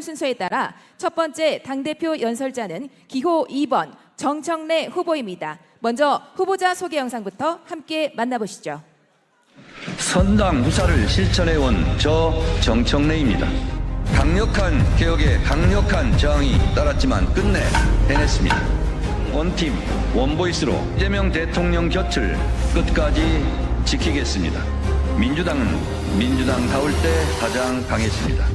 순서에 따라 첫 번째 당대표 연설자는 기호 2번 정청래 후보입니다. 먼저 후보자 소개 영상부터 함께 만나보시죠. 선당 후사를 실천해온 저 정청래입니다. 강력한 개혁에 강력한 저항이 따랐지만 끝내 해냈습니다. 원팀 원보이스로 이재명 대통령 곁을 끝까지 지키겠습니다. 민주당은 민주당다울 때 가장 강했습니다.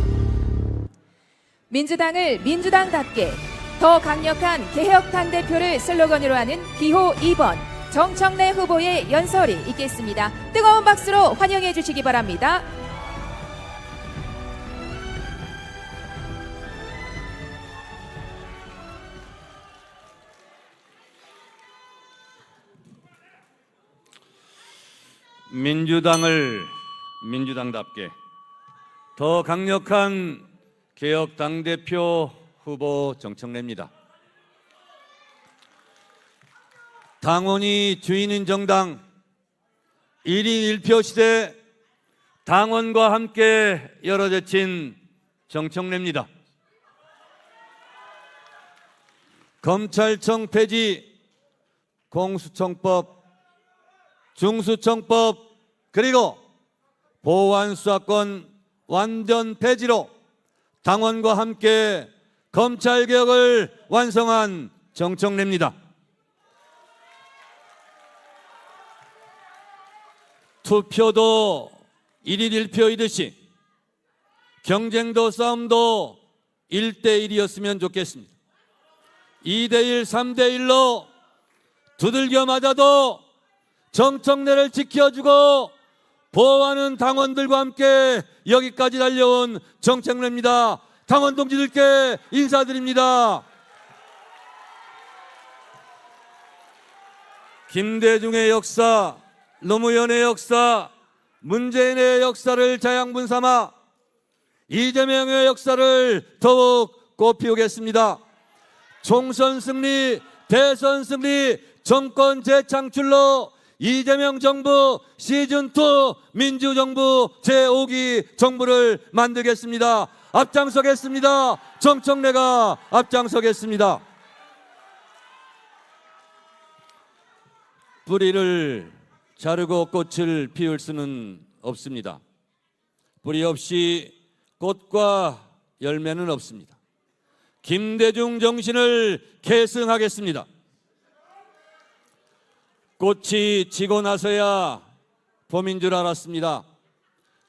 민주당을 민주당답게 더 강력한 개혁 당대표를 슬로건으로 하는 기호 2번 정청래 후보의 연설이 있겠습니다. 뜨거운 박수로 환영해 주시기 바랍니다. 민주당을 민주당답게 더 강력한 개혁 당대표 후보 정청래입니다. 당원이 주인인 정당 1인 1표 시대 당원과 함께 열어제친 정청래입니다. 검찰청 폐지, 공수처법, 중수청법 그리고 보안수사권 완전 폐지로 당원과 함께 검찰개혁을 완성한 정청래입니다. 투표도 1인 1표이듯이 경쟁도 싸움도 1대1이었으면 좋겠습니다. 2대1, 3대1로 두들겨 맞아도 정청래를 지켜주고 보호하는 당원들과 함께 여기까지 달려온 정청래입니다. 당원 동지들께 인사드립니다. 김대중의 역사, 노무현의 역사, 문재인의 역사를 자양분 삼아 이재명의 역사를 더욱 꽃피우겠습니다. 총선 승리, 대선 승리, 정권 재창출로 이재명 정부 시즌2 민주정부 제5기 정부를 만들겠습니다. 앞장서겠습니다. 정청래가 앞장서겠습니다. 뿌리를 자르고 꽃을 피울 수는 없습니다. 뿌리 없이 꽃과 열매는 없습니다. 김대중 정신을 계승하겠습니다. 꽃이 지고 나서야 봄인 줄 알았습니다.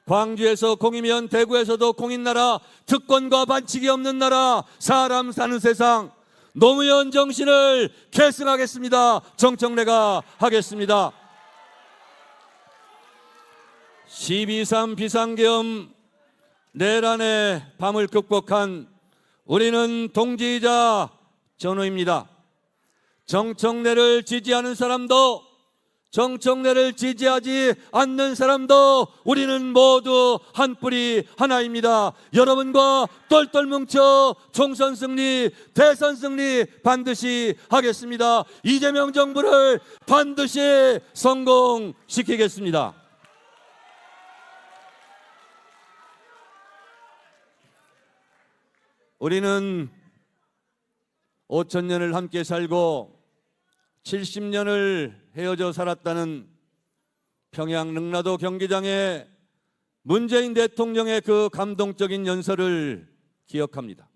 광주에서 콩이면 대구에서도 콩인 나라, 특권과 반칙이 없는 나라, 사람 사는 세상, 노무현 정신을 계승하겠습니다. 정청래가 하겠습니다. 12.3 비상계엄 내란의 밤을 극복한 우리는 동지이자 전우입니다. 정청래를 지지하는 사람도 정청래를 지지하지 않는 사람도 우리는 모두 한 뿌리 하나입니다. 여러분과 똘똘 뭉쳐 총선 승리, 대선 승리 반드시 하겠습니다. 이재명 정부를 반드시 성공시키겠습니다. 우리는 5,000년을 함께 살고 70년을 헤어져 살았다는 평양 능라도 경기장에 문재인 대통령의 그 감동적인 연설을 기억합니다.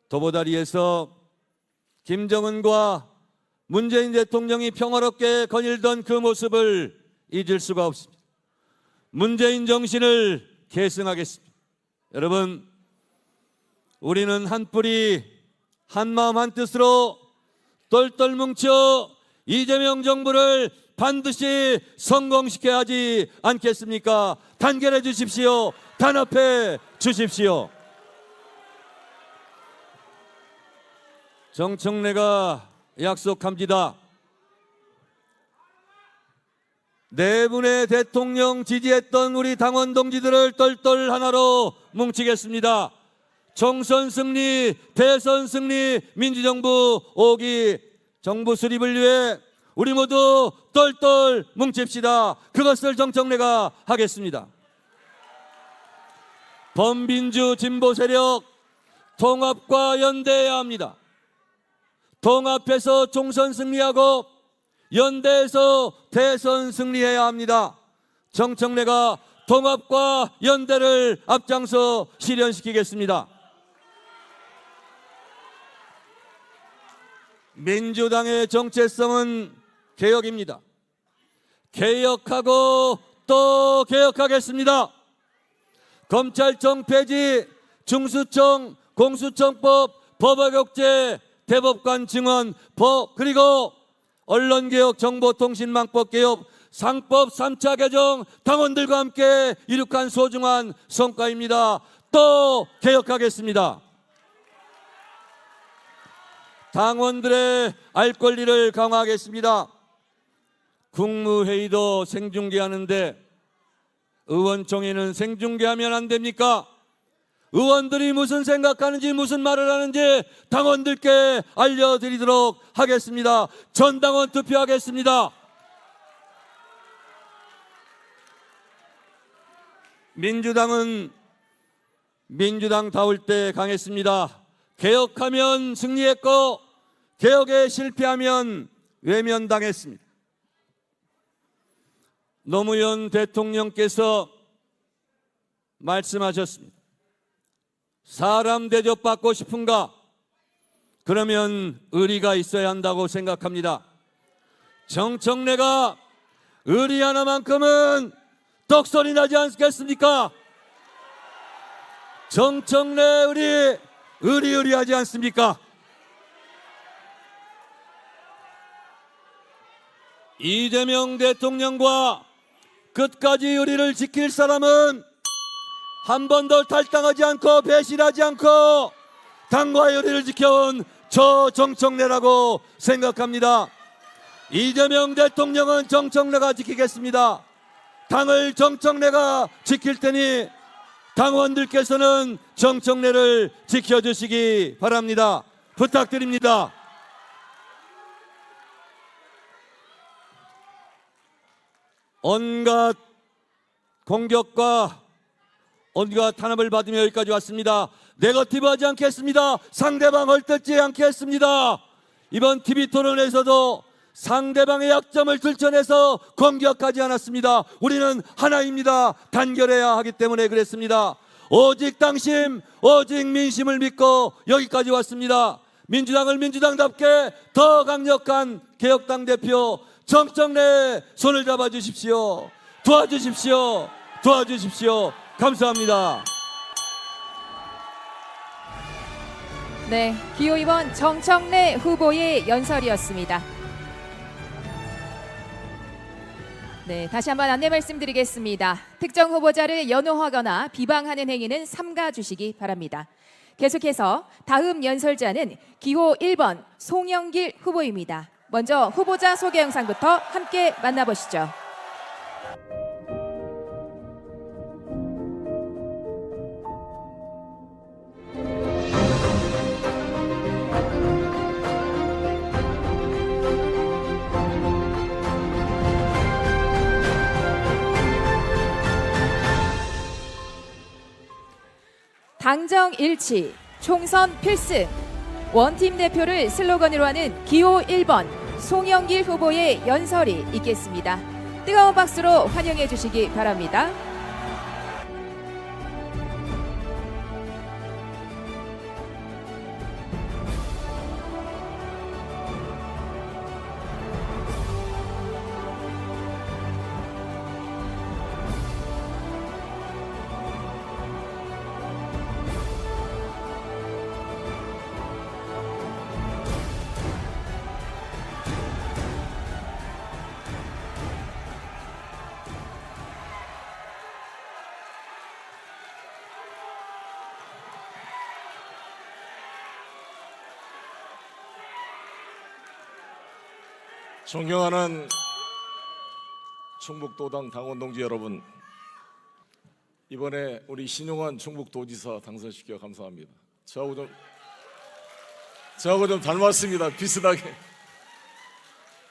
도보다리에서 김정은과 문재인 대통령이 평화롭게 거닐던 그 모습을 잊을 수가 없습니다. 문재인 정신을 계승하겠습니다. 여러분, 우리는 한 뿌리 한 마음 한 뜻으로 똘똘 뭉쳐 이재명 정부를 반드시 성공시켜야 하지 않겠습니까? 단결해 주십시오. 단합해 주십시오. 정청래가 약속합니다. 네 분의 대통령 지지했던 우리 당원 동지들을 똘똘 하나로 뭉치겠습니다. 총선 승리, 대선 승리, 민주정부 5기 정부 수립을 위해 우리 모두 똘똘 뭉칩시다. 그것을 정청래가 하겠습니다. 범민주 진보 세력 통합과 연대해야 합니다. 통합해서 총선 승리하고 연대해서 대선 승리해야 합니다. 정청래가 통합과 연대를 앞장서 실현시키겠습니다. 민주당의 정체성은 개혁입니다. 개혁하고 또 개혁하겠습니다. 검찰청 폐지, 중수청, 공수처법, 법학육제, 대법관 증언, 그리고 언론개혁, 정보통신망법 개혁, 상법 3차 개정 당원들과 함께 이룩한 소중한 성과입니다. 또 개혁하겠습니다. 당원들의 알 권리를 강화하겠습니다. 국무회의도 생중계하는데 의원총회는 생중계하면 안 됩니까? 의원들이 무슨 생각하는지 무슨 말을 하는지 당원들께 알려드리도록 하겠습니다. 전당원 투표하겠습니다. 민주당은 민주당다울 때 강했습니다. 개혁하면 승리했고 개혁에 실패하면 외면당했습니다. 노무현 대통령께서 말씀하셨습니다. 사람 대접받고 싶은가? 그러면 의리가 있어야 한다고 생각합니다. 정청래가 의리 하나만큼은 떡소리 나지 않겠습니까? 정청래 의리하지 않습니까? 이재명 대통령과 끝까지 의리를 지킬 사람은 한 번도 탈당하지 않고 배신하지 않고 당과의 의리를 지켜온 저 정청래라고 생각합니다. 이재명 대통령은 정청래가 지키겠습니다. 당을 정청래가 지킬 테니 당원들께서는 정청래를 지켜주시기 바랍니다. 부탁드립니다. 온갖 공격과 온갖 탄압을 받으며 여기까지 왔습니다. 네거티브하지 않겠습니다. 상대방 얼떨지 않겠습니다. 이번 TV 토론에서도 상대방의 약점을 들춰내서 공격하지 않았습니다. 우리는 하나입니다. 단결해야 하기 때문에 그랬습니다. 오직 당심, 오직 민심을 믿고 여기까지 왔습니다. 민주당을 민주당답게 더 강력한 개혁당 대표 정청래 손을 잡아주십시오. 도와주십시오. 감사합니다. 네, 기호 2번 정청래 후보의 연설이었습니다. 네, 다시 한번 안내 말씀드리겠습니다. 특정 후보자를 연호하거나 비방하는 행위는 삼가주시기 바랍니다. 계속해서 다음 연설자는 기호 1번 송영길 후보입니다. 먼저 후보자 소개 영상부터 함께 만나보시죠. 당정 일치, 총선 필승, 원팀 대표를 슬로건으로 하는 기호 1번 송영길 후보의 연설이 있겠습니다. 뜨거운 박수로 환영해 주시기 바랍니다. 존경하는 충북도당 당원 동지 여러분, 이번에 우리 신용환 충북도지사 당선시켜 감사합니다. 저하고 좀 닮았습니다. 비슷하게.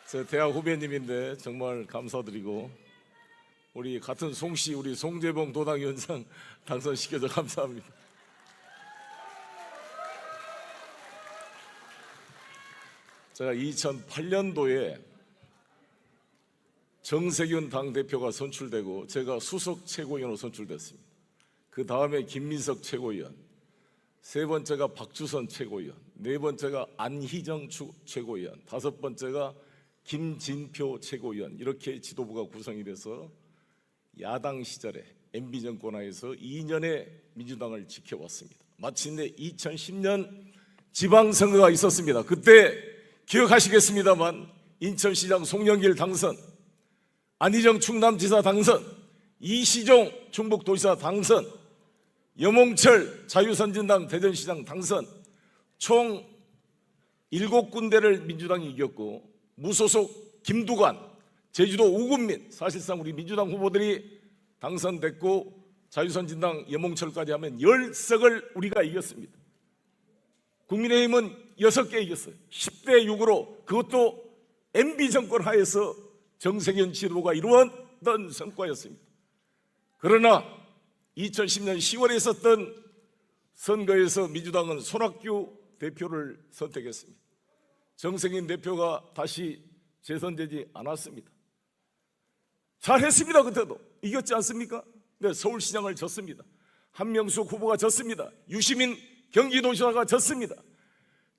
제 대학 후배님인데 정말 감사드리고, 우리 같은 송씨 우리 송재봉 도당위원장 당선시켜서 감사합니다. 제가 2008년도에 정세균 당대표가 선출되고 제가 수석 최고위원으로 선출됐습니다. 그 다음에 김민석 최고위원, 세 번째가 박주선 최고위원, 네 번째가 안희정 최고위원, 다섯 번째가 김진표 최고위원, 이렇게 지도부가 구성이 돼서 야당 시절에 MB 정권 하에서 2년의 민주당을 지켜왔습니다. 마침내 2010년 지방선거가 있었습니다. 그때 기억하시겠습니다만 인천시장 송영길 당선, 안희정 충남지사 당선, 이시종 충북도지사 당선, 염홍철 자유선진당 대전시장 당선, 총 7군데를 민주당이 이겼고 무소속 김두관, 제주도 우군민, 사실상 우리 민주당 후보들이 당선됐고 자유선진당 염홍철까지 하면 10석을 우리가 이겼습니다. 국민의힘은 6개 이겼어요. 10대 6으로, 그것도 MB 정권 하에서 정세균 지도부가 이루었던 성과였습니다. 그러나 2010년 10월에 있었던 선거에서 민주당은 손학규 대표를 선택했습니다. 정세균 대표가 다시 재선되지 않았습니다. 잘했습니다. 그때도 이겼지 않습니까? 네, 서울시장을 졌습니다. 한명숙 후보가 졌습니다. 유시민 경기도지사가 졌습니다.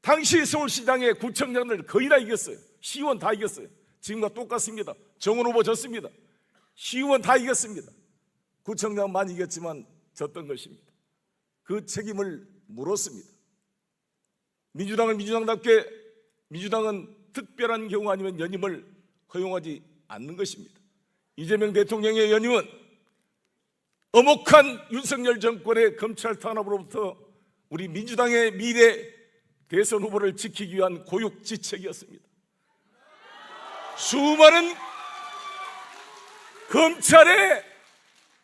당시 서울시장의 구청장들 거의 다 이겼어요. 시의원 다 이겼어요. 지금과 똑같습니다. 정원 후보 졌습니다. 시의원 다 이겼습니다. 구청장만 이겼지만 졌던 것입니다. 그 책임을 물었습니다. 민주당은 민주당답게, 민주당은 특별한 경우 아니면 연임을 허용하지 않는 것입니다. 이재명 대통령의 연임은 엄혹한 윤석열 정권의 검찰 탄압으로부터 우리 민주당의 미래 대선 후보를 지키기 위한 고육지책이었습니다. 수많은 검찰의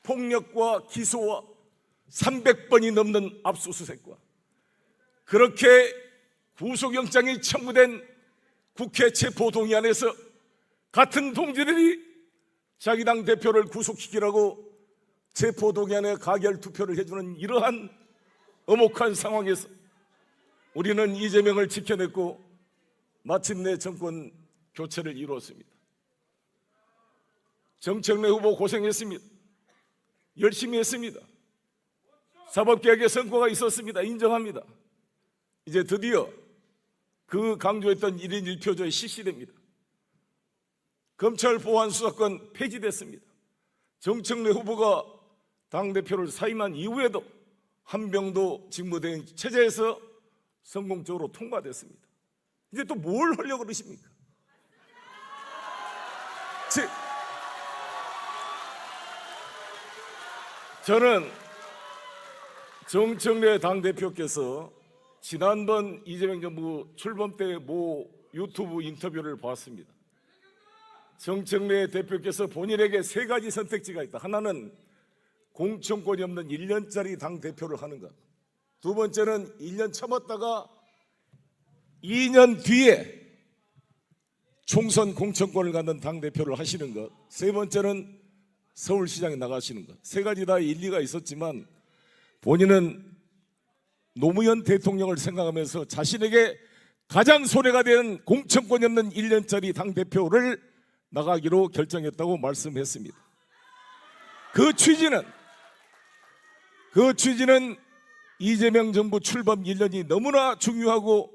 폭력과 기소와 300번이 넘는 압수수색과 그렇게 구속영장이 청구된 국회 체포동의안에서 같은 동지들이 자기 당 대표를 구속시키라고 체포동의안에 가결투표를 해주는 이러한 엄혹한 상황에서 우리는 이재명을 지켜냈고 마침내 정권 교체를 이루었습니다. 정청래 후보 고생했습니다. 열심히 했습니다. 사법개혁의 성과가 있었습니다. 인정합니다. 이제 드디어 그 강조했던 1인 1표제에 실시됩니다. 검찰 보안 수사권 폐지됐습니다. 정청래 후보가 당대표를 사임한 이후에도 한병도 직무대행 체제에서 성공적으로 통과됐습니다. 이제 또 뭘 하려고 그러십니까? 저는 정청래 당대표께서 지난번 이재명 정부 출범 때 모 유튜브 인터뷰를 봤습니다. 정청래 대표께서 본인에게 3가지 선택지가 있다. 하나는 공천권이 없는 1년짜리 당대표를 하는 것, 두 번째는 1년 참았다가 2년 뒤에 총선 공천권을 갖는 당대표를 하시는 것, 세 번째는 서울시장에 나가시는 것. 3가지 다 일리가 있었지만 본인은 노무현 대통령을 생각하면서 자신에게 가장 손해가 되는 공천권이 없는 1년짜리 당대표를 나가기로 결정했다고 말씀했습니다. 그 취지는 이재명 정부 출범 1년이 너무나 중요하고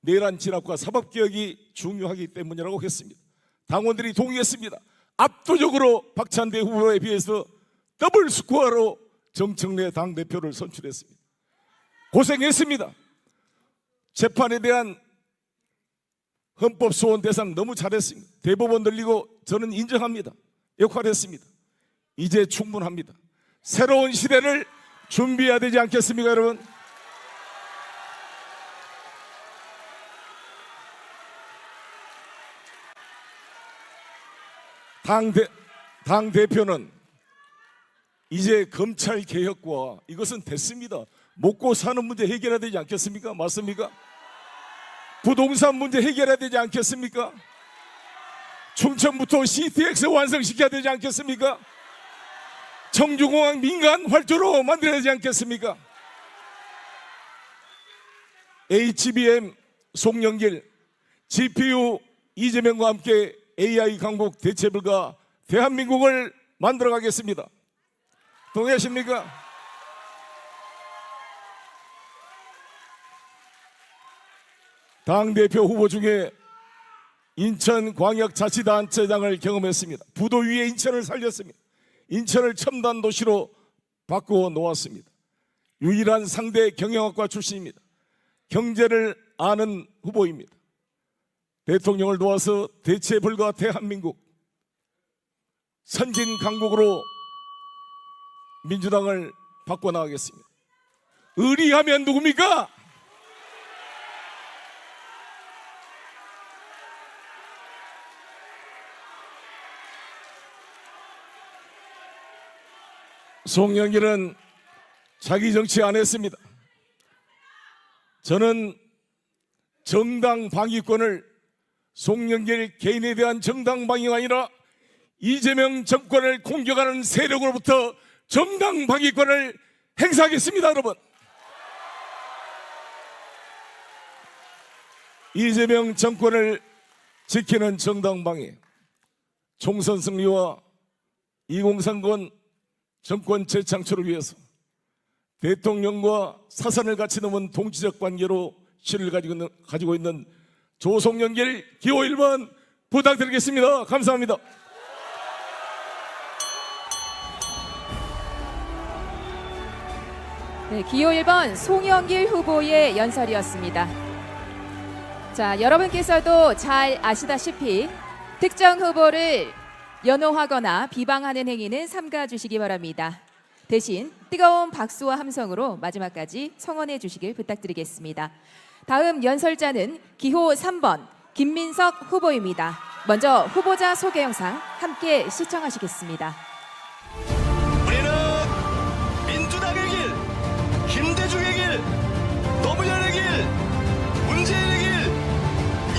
내란 진압과 사법개혁이 중요하기 때문이라고 했습니다. 당원들이 동의했습니다. 압도적으로 박찬대 후보에 비해서 더블 스코어로 정청래 당대표를 선출했습니다. 고생했습니다. 재판에 대한 헌법소원 대상 너무 잘했습니다. 대법원 늘리고 저는 인정합니다. 역할했습니다. 이제 충분합니다. 새로운 시대를 준비해야 되지 않겠습니까, 여러분? 당대표는 이제 검찰 개혁과 이것은 됐습니다. 먹고 사는 문제 해결해야 되지 않겠습니까? 맞습니까? 부동산 문제 해결해야 되지 않겠습니까? 춘천부터 CTX 완성시켜야 되지 않겠습니까? 청주공항 민간 활주로 만들어야 되지 않겠습니까? HBM 송영길, GPU 이재명과 함께 AI 강국 대체불가 대한민국을 만들어 가겠습니다. 동의하십니까? 당대표 후보 중에 인천광역자치단체장을 경험했습니다. 부도 위에 인천을 살렸습니다. 인천을 첨단 도시로 바꾸어 놓았습니다. 유일한 상대 경영학과 출신입니다. 경제를 아는 후보입니다. 대통령을 도와서 대체불가 대한민국 선진 강국으로 민주당을 바꿔나가겠습니다. 의리하면 누굽니까? 송영길은 자기 정치 안 했습니다. 저는 정당 방위권을 송영길 개인에 대한 정당 방위가 아니라 이재명 정권을 공격하는 세력으로부터 정당 방위권을 행사하겠습니다, 여러분. 이재명 정권을 지키는 정당 방위, 총선 승리와 2030 정권 재창출을 위해서 대통령과 사선을 같이 넘은 동지적 관계로 실을 가지고 있는 조송영길 기호 1번 부탁드리겠습니다. 감사합니다. 네, 기호 1번 송영길 후보의 연설이었습니다. 자, 여러분께서도 잘 아시다시피 특정 후보를 연호하거나 비방하는 행위는 삼가 주시기 바랍니다. 대신 뜨거운 박수와 함성으로 마지막까지 성원해 주시길 부탁드리겠습니다. 다음 연설자는 기호 3번 김민석 후보입니다. 먼저 후보자 소개 영상 함께 시청하시겠습니다. 우리는 민주당의 길, 김대중의 길, 노무현의 길, 문재인의 길,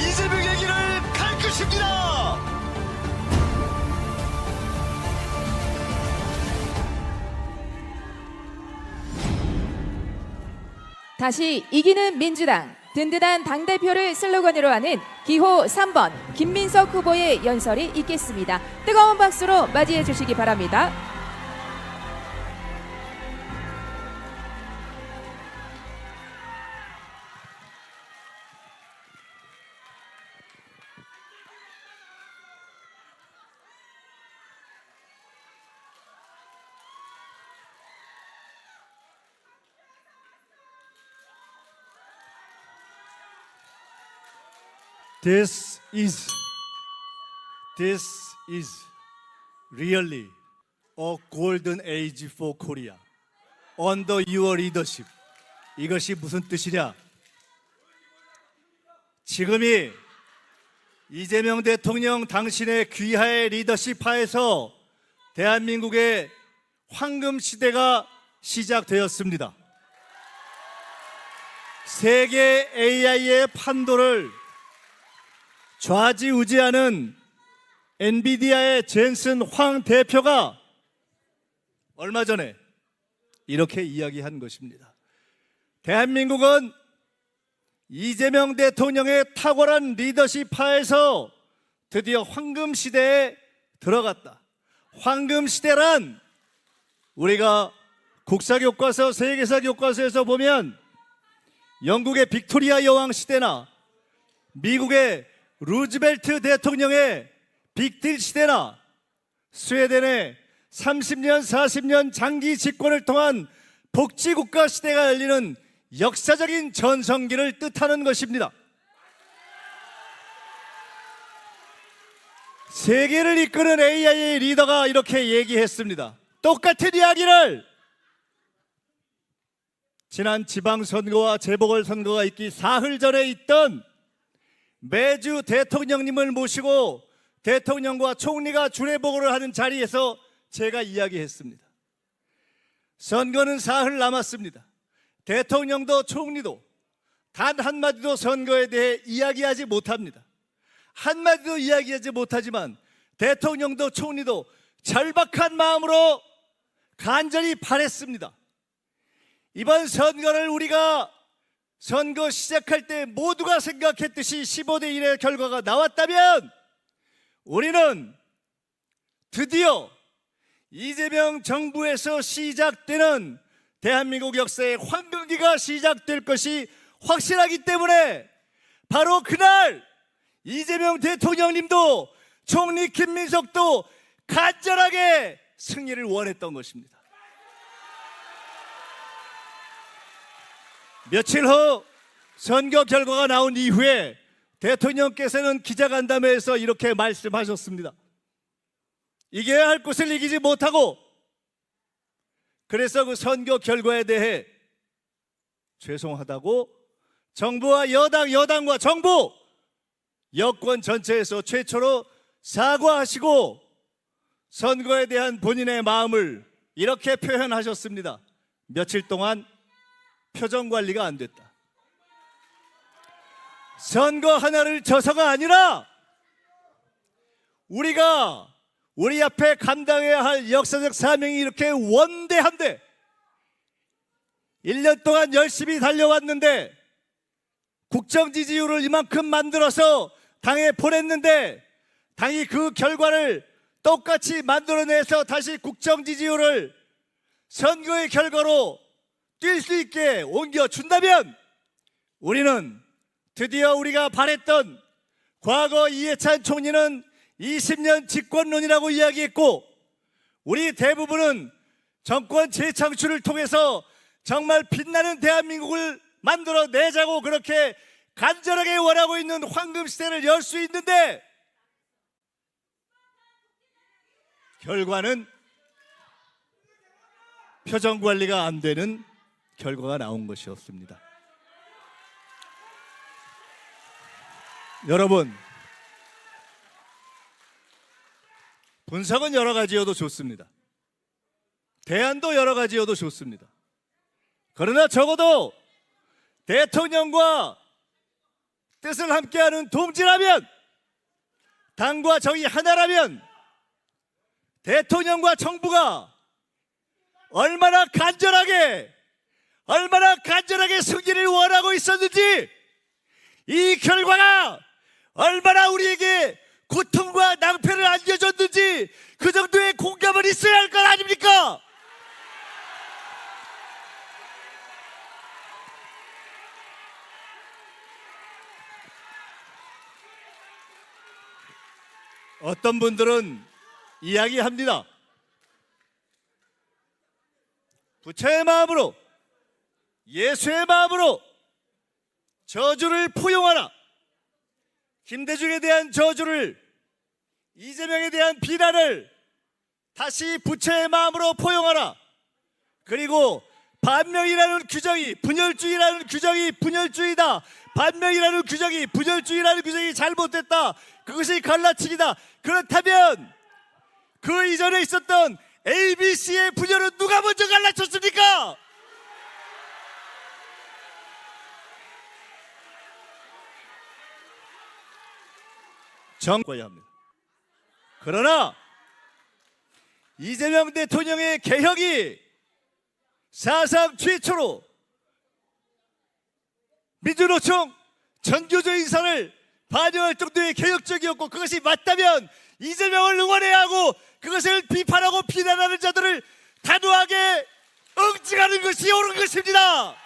이재명의 길을 갈 것입니다. 다시 이기는 민주당, 든든한 당대표를 슬로건으로 하는 기호 3번 김민석 후보의 연설이 있겠습니다. 뜨거운 박수로 맞이해 주시기 바랍니다. This is really a golden age for Korea. Under your leadership. 이것이 무슨 뜻이냐? 지금이 이재명 대통령 당신의 귀하의 리더십 하에서 대한민국의 황금 시대가 시작되었습니다. 세계 AI의 판도를 좌지우지하는 엔비디아의 젠슨 황 대표가 얼마 전에 이렇게 이야기한 것입니다. 대한민국은 이재명 대통령의 탁월한 리더십 하에서 드디어 황금 시대에 들어갔다. 황금 시대란 우리가 국사 교과서, 세계사 교과서에서 보면 영국의 빅토리아 여왕 시대나 미국의 루즈벨트 대통령의 빅딜 시대나 스웨덴의 30년, 40년 장기 집권을 통한 복지국가 시대가 열리는 역사적인 전성기를 뜻하는 것입니다. 세계를 이끄는 AI의 리더가 이렇게 얘기했습니다. 똑같은 이야기를 지난 지방선거와 재보궐선거가 있기 사흘 전에 있던 매주 대통령님을 모시고 대통령과 총리가 주례보고를 하는 자리에서 제가 이야기했습니다. 선거는 사흘 남았습니다. 대통령도 총리도 단 한마디도 선거에 대해 이야기하지 못합니다. 한마디도 이야기하지 못하지만 대통령도 총리도 절박한 마음으로 간절히 바랬습니다. 이번 선거를 우리가 선거 시작할 때 모두가 생각했듯이 15대 1의 결과가 나왔다면 우리는 드디어 이재명 정부에서 시작되는 대한민국 역사의 황금기가 시작될 것이 확실하기 때문에 바로 그날 이재명 대통령님도 총리 김민석도 간절하게 승리를 원했던 것입니다. 며칠 후 선거 결과가 나온 이후에 대통령께서는 기자간담회에서 이렇게 말씀하셨습니다. 이겨야 할 것을 이기지 못하고 그래서 그 선거 결과에 대해 죄송하다고 정부와 여당과 정부, 여권 전체에서 최초로 사과하시고 선거에 대한 본인의 마음을 이렇게 표현하셨습니다. 며칠 동안 표정 관리가 안 됐다. 선거 하나를 져서가 아니라 우리가 우리 앞에 감당해야 할 역사적 사명이 이렇게 원대한데 1년 동안 열심히 달려왔는데 국정 지지율을 이만큼 만들어서 당에 보냈는데 당이 그 결과를 똑같이 만들어내서 다시 국정 지지율을 선거의 결과로 뛸 수 있게 옮겨준다면 우리는 드디어 우리가 바랬던 과거 이해찬 총리는 20년 집권론이라고 이야기했고 우리 대부분은 정권 재창출을 통해서 정말 빛나는 대한민국을 만들어내자고 그렇게 간절하게 원하고 있는 황금시대를 열 수 있는데 결과는 표정 관리가 안 되는 결과가 나온 것이었습니다. 여러분, 분석은 여러 가지여도 좋습니다. 대안도 여러 가지여도 좋습니다. 그러나 적어도 대통령과 뜻을 함께하는 동지라면, 당과 정이 하나라면 대통령과 정부가 얼마나 간절하게 승리를 원하고 있었는지, 이 결과가 얼마나 우리에게 고통과 낭패를 안겨줬는지 그 정도의 공감은 있어야 할 것 아닙니까? 어떤 분들은 이야기합니다. 부처의 마음으로, 예수의 마음으로 저주를 포용하라. 김대중에 대한 저주를, 이재명에 대한 비난을 다시 부처의 마음으로 포용하라. 그리고 반명이라는 규정이, 분열주의라는 규정이 분열주의다. 반명이라는 규정이, 분열주의라는 규정이 잘못됐다. 그것이 갈라치기다. 그렇다면 그 이전에 있었던 ABC의 분열은 누가 먼저 갈라쳤습니까? 정거야 합니다. 그러나 이재명 대통령의 개혁이 사상 최초로 민주노총 전교조 인사를 반영할 정도의 개혁적이었고, 그것이 맞다면 이재명을 응원해야 하고 그것을 비판하고 비난하는 자들을 단호하게 응징하는 것이 옳은 것입니다.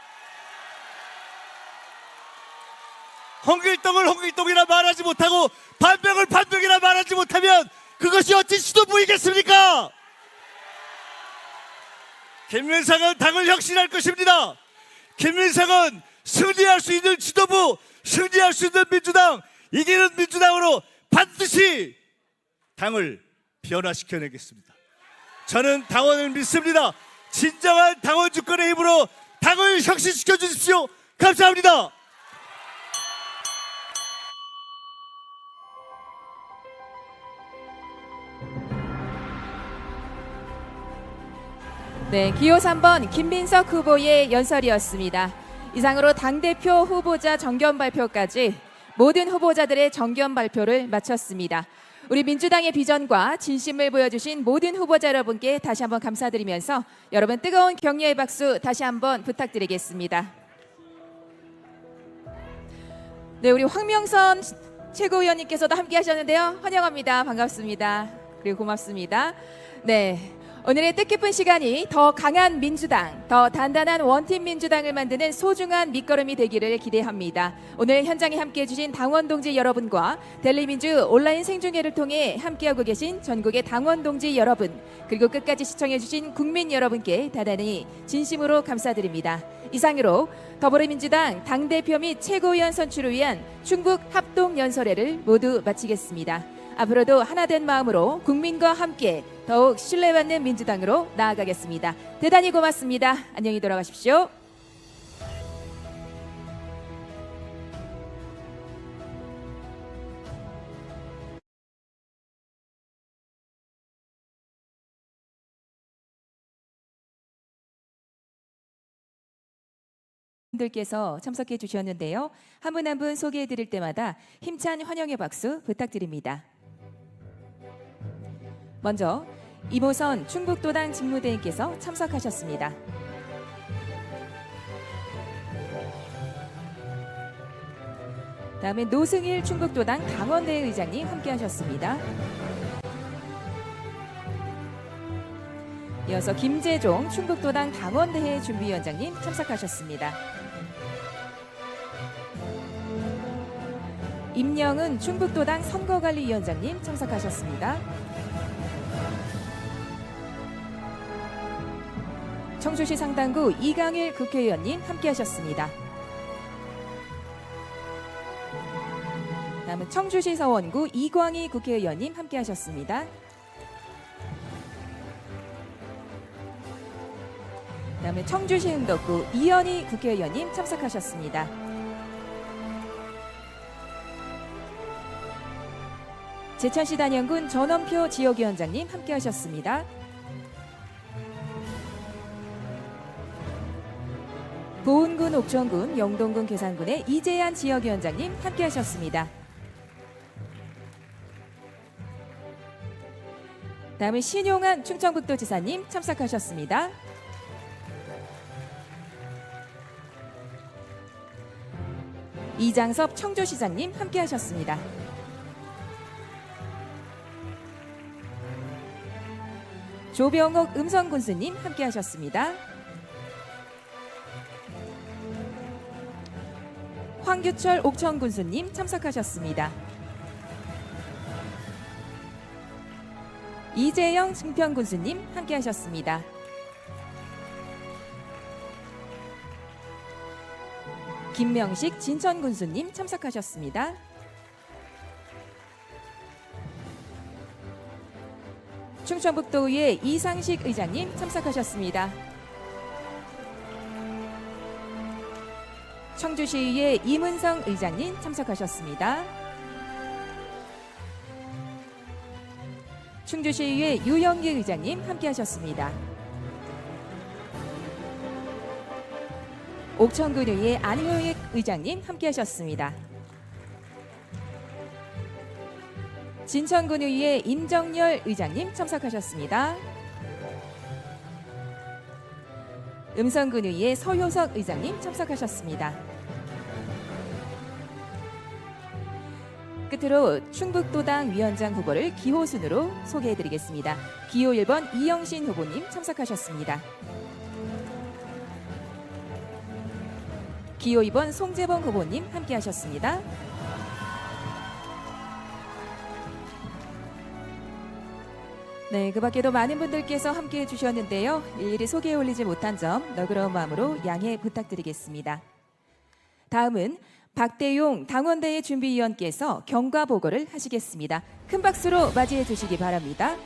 홍길동을 홍길동이라 말하지 못하고 반명을 반명이라 말하지 못하면 그것이 어찌 수도부이겠습니까? 김민석은 당을 혁신할 것입니다. 김민석은 승리할 수 있는 지도부, 승리할 수 있는 민주당, 이기는 민주당으로 반드시 당을 변화시켜내겠습니다. 저는 당원을 믿습니다. 진정한 당원 주권의 힘으로 당을 혁신시켜 주십시오. 감사합니다. 네, 기호 3번 김민석 후보의 연설이었습니다. 이상으로 당대표 후보자 정견 발표까지 모든 후보자들의 정견 발표를 마쳤습니다. 우리 민주당의 비전과 진심을 보여주신 모든 후보자 여러분께 다시 한번 감사드리면서 여러분 뜨거운 격려의 박수 다시 한번 부탁드리겠습니다. 네, 우리 황명선 최고위원님께서도 함께 하셨는데요. 환영합니다. 반갑습니다. 그리고 고맙습니다. 네. 오늘의 뜻깊은 시간이 더 강한 민주당, 더 단단한 원팀 민주당을 만드는 소중한 밑거름이 되기를 기대합니다. 오늘 현장에 함께해 주신 당원 동지 여러분과 델리민주 온라인 생중계를 통해 함께하고 계신 전국의 당원 동지 여러분, 그리고 끝까지 시청해 주신 국민 여러분께 대단히 진심으로 감사드립니다. 이상으로 더불어민주당 당대표 및 최고위원 선출을 위한 충북 합동연설회를 모두 마치겠습니다. 앞으로도 하나된 마음으로 국민과 함께 더욱 신뢰받는 민주당으로 나아가겠습니다. 대단히 고맙습니다. 안녕히 돌아가십시오. 분들께서 참석해 주셨는데요. 한 분 한 분 소개해 드릴 때마다 힘찬 환영의 박수 부탁드립니다. 먼저 이모선 충북도당 직무대행께서 참석하셨습니다. 다음에 노승일 충북도당 당원대회 의장님 함께하셨습니다. 이어서 김재종 충북도당 당원대회 준비위원장님 참석하셨습니다. 임영은 충북도당 선거관리위원장님 참석하셨습니다. 청주시 상당구 이강일 국회의원님 함께하셨습니다. 다음은 청주시 서원구 이광희 국회의원님 함께하셨습니다. 다음에 청주시 흥덕구 이현희 국회의원님 참석하셨습니다. 제천시 단영군 전원표 지역위원장님 함께하셨습니다. 보은군, 옥천군, 영동군, 괴산군의 이재한 지역위원장님 함께하셨습니다. 다음은 신용한 충청북도지사님 참석하셨습니다. 이장섭 청주시장님 함께하셨습니다. 조병옥 음성군수님 함께하셨습니다. 황규철 옥천군수님 참석하셨습니다. 이재영 증평군수님 함께하셨습니다. 김명식 진천군수님 참석하셨습니다. 충청북도의회 이상식 의장님 참석하셨습니다. 청주시의회 이문성 의장님 참석하셨습니다. 충주시의회 유영기 의장님 함께하셨습니다. 옥천군의회 안효익 의장님 함께하셨습니다. 진천군의회 임정열 의장님 참석하셨습니다. 음성군의회 서효석 의장님 참석하셨습니다. 끝으로 충북도당 위원장 후보를 기호 순으로 소개해드리겠습니다. 기호 1번 이영신 후보님 참석하셨습니다. 기호 2번 송재봉 후보님 함께하셨습니다. 네, 그 밖에도 많은 분들께서 함께해 주셨는데요. 일일이 소개해 올리지 못한 점 너그러운 마음으로 양해 부탁드리겠습니다. 다음은 박대용 당원대회 준비위원께서 경과 보고를 하시겠습니다. 큰 박수로 맞이해 주시기 바랍니다.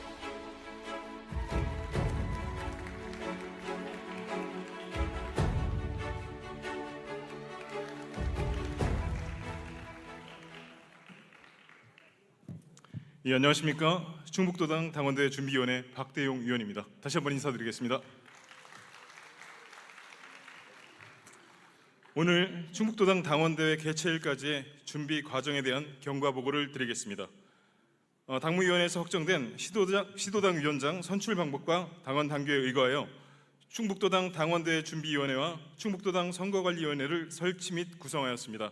예, 안녕하십니까. 충북도당 당원대회 준비위원회 박대용 위원입니다. 다시 한번 인사드리겠습니다. 오늘 충북도당 당원대회 개최일까지의 준비 과정에 대한 경과 보고를 드리겠습니다. 당무위원회에서 확정된 시도당 위원장 선출 방법과 당원 당규에 의거하여 충북도당 당원대회 준비위원회와 충북도당 선거관리위원회를 설치 및 구성하였습니다.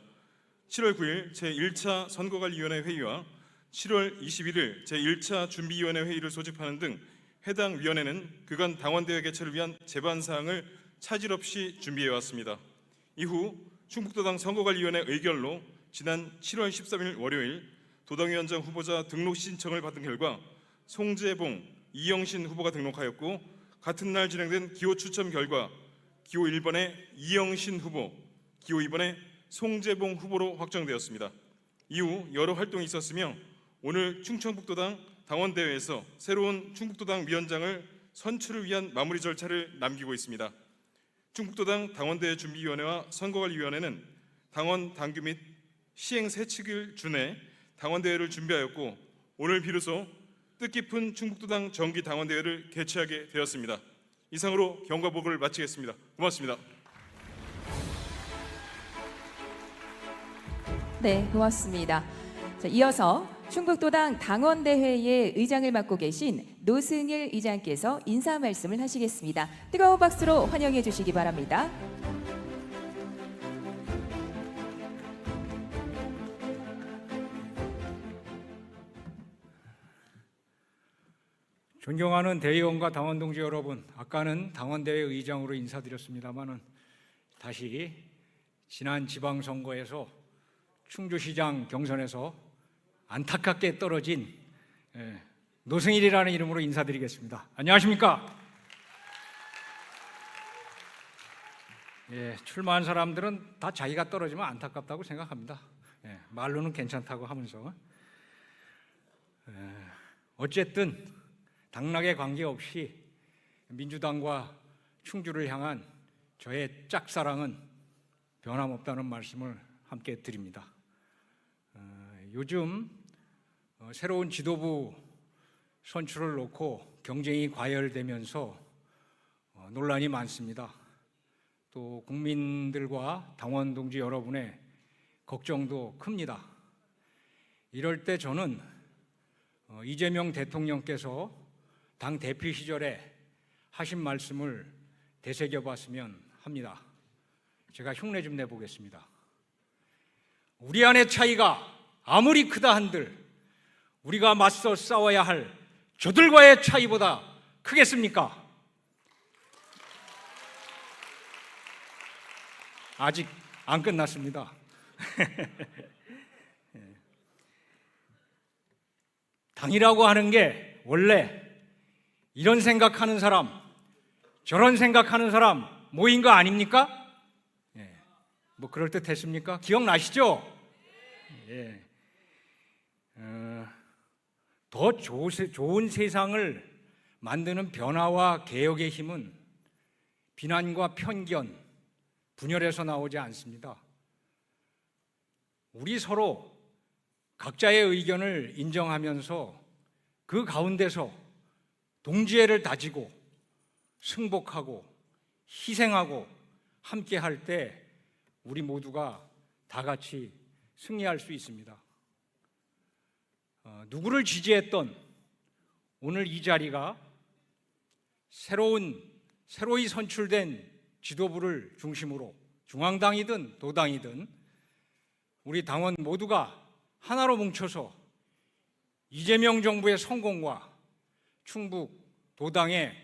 7월 9일 제1차 선거관리위원회 회의와 7월 21일 제1차 준비위원회 회의를 소집하는 등 해당 위원회는 그간 당원대회 개최를 위한 제반사항을 차질 없이 준비해왔습니다. 이후 충북도당 선거관리위원회 의결로 지난 7월 13일 월요일 도당위원장 후보자 등록 신청을 받은 결과 송재봉, 이영신 후보가 등록하였고 같은 날 진행된 기호 추첨 결과 기호 1번에 이영신 후보, 기호 2번에 송재봉 후보로 확정되었습니다. 이후 여러 활동이 있었으며 오늘 충청북도당 당원대회에서 새로운 충북도당 위원장을 선출을 위한 마무리 절차를 남기고 있습니다. 충북도당 당원대회 준비위원회와 선거관리위원회는 당원 당규 및 시행 세칙을 준해 당원대회를 준비하였고 오늘 비로소 뜻깊은 충북도당 정기 당원대회를 개최하게 되었습니다. 이상으로 경과 보고를 마치겠습니다. 고맙습니다. 네, 고맙습니다. 자, 이어서 충북도당 당원대회의 의장을 맡고 계신 노승일 의장께서 인사 말씀을 하시겠습니다. 뜨거운 박수로 환영해 주시기 바랍니다. 존경하는 대의원과 당원 동지 여러분, 아까는 당원대회 의장으로 인사드렸습니다마는 다시 지난 지방선거에서 충주시장 경선에서 안타깝게 떨어진 노승일이라는 이름으로 인사드리겠습니다. 안녕하십니까? 출마한 사람들은 다 자기가 떨어지면 안타깝다고 생각합니다. 말로는 괜찮다고 하면서 어쨌든 당락에 관계없이 민주당과 충주를 향한 저의 짝사랑은 변함없다는 말씀을 함께 드립니다. 요즘 새로운 지도부 선출을 놓고 경쟁이 과열되면서 논란이 많습니다. 또 국민들과 당원 동지 여러분의 걱정도 큽니다. 이럴 때 저는 이재명 대통령께서 당 대표 시절에 하신 말씀을 되새겨봤으면 합니다. 제가 흉내 좀 내보겠습니다. 우리 안의 차이가 아무리 크다 한들 우리가 맞서 싸워야 할 저들과의 차이보다 크겠습니까? 아직 안 끝났습니다. 당이라고 하는 게 원래 이런 생각하는 사람, 저런 생각하는 사람 모인 거 아닙니까? 뭐 그럴 듯 했습니까? 기억나시죠? 더 좋은 세상을 만드는 변화와 개혁의 힘은 비난과 편견, 분열에서 나오지 않습니다. 우리 서로 각자의 의견을 인정하면서 그 가운데서 동지애를 다지고 승복하고 희생하고 함께 할 때 우리 모두가 다 같이 승리할 수 있습니다. 누구를 지지했던 오늘 이 자리가 새로이 선출된 지도부를 중심으로 중앙당이든 도당이든 우리 당원 모두가 하나로 뭉쳐서 이재명 정부의 성공과 충북 도당의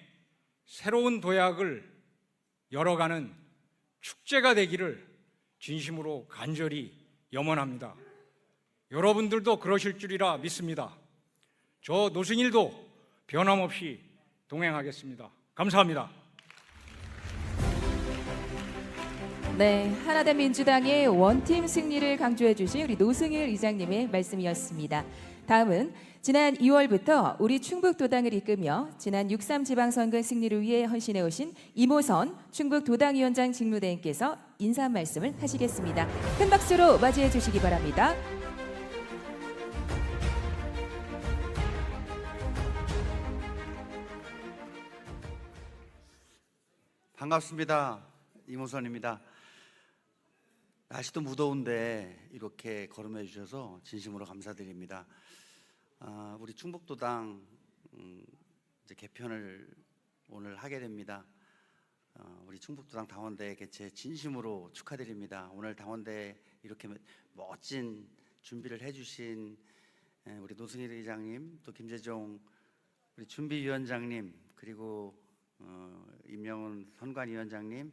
새로운 도약을 열어가는 축제가 되기를 진심으로 간절히 염원합니다. 여러분들도 그러실 줄이라 믿습니다. 저 노승일도 변함없이 동행하겠습니다. 감사합니다. 네, 하나된 민주당의 원팀 승리를 강조해 주신 우리 노승일 의장님의 말씀이었습니다. 다음은 지난 2월부터 우리 충북도당을 이끌며 지난 6.3 지방선거 승리를 위해 헌신해 오신 이모선 충북도당위원장 직무대행께서 인사 말씀을 하시겠습니다. 큰 박수로 맞이해 주시기 바랍니다. 반갑습니다. 이모선입니다. 날씨도 무더운데 이렇게 걸음해 주셔서 진심으로 감사드립니다. 우리 충북도당 이제 개편을 오늘 하게 됩니다. 우리 충북도당 당원대 개최 진심으로 축하드립니다. 오늘 당원대 이렇게 멋진 준비를 해주신 우리 노승일 의장님, 또 김재종 우리 준비위원장님, 그리고 임명훈 선관위원장님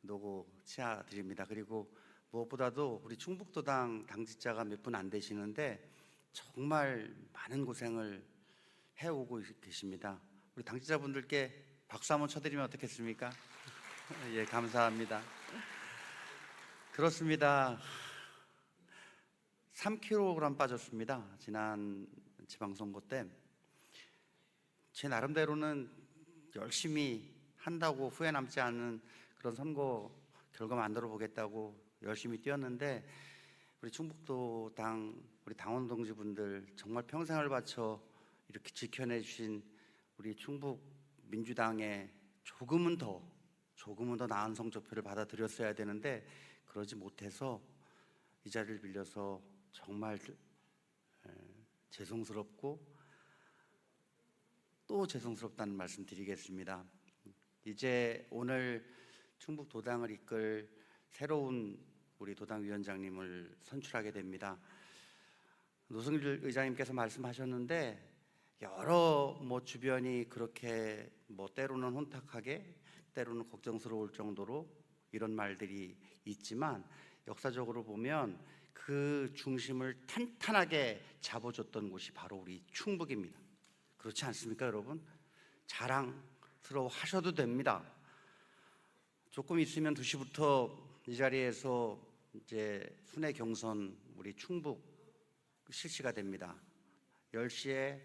노고 치아드립니다. 그리고 무엇보다도 우리 충북도당 당직자가 몇 분 안 되시는데 정말 많은 고생을 해오고 계십니다. 우리 당직자분들께 박수 한번 쳐드리면 어떻겠습니까? 예, 감사합니다. 그렇습니다. 3kg 빠졌습니다. 지난 지방선거 때 제 나름대로는 열심히 한다고 후회 남지 않는 그런 선거 결과 만들어 보겠다고 열심히 뛰었는데 우리 충북도당 우리 당원 동지분들 정말 평생을 바쳐 이렇게 지켜내 주신 우리 충북 민주당에 조금은 더 나은 성적표를 받아들였어야 되는데 그러지 못해서 이 자리를 빌려서 정말 죄송스럽고 또 죄송스럽다는 말씀 드리겠습니다. 이제 오늘 충북도당을 이끌 새로운 우리 도당위원장님을 선출하게 됩니다. 노승일 의장님께서 말씀하셨는데 여러 주변이 그렇게 때로는 혼탁하게 때로는 걱정스러울 정도로 이런 말들이 있지만 역사적으로 보면 그 중심을 탄탄하게 잡아줬던 곳이 바로 우리 충북입니다. 그렇지 않습니까, 여러분? 자랑스러워 하셔도 됩니다. 조금 있으면 2시부터 이 자리에서 이제 순회 경선 우리 충북 실시가 됩니다. 10시에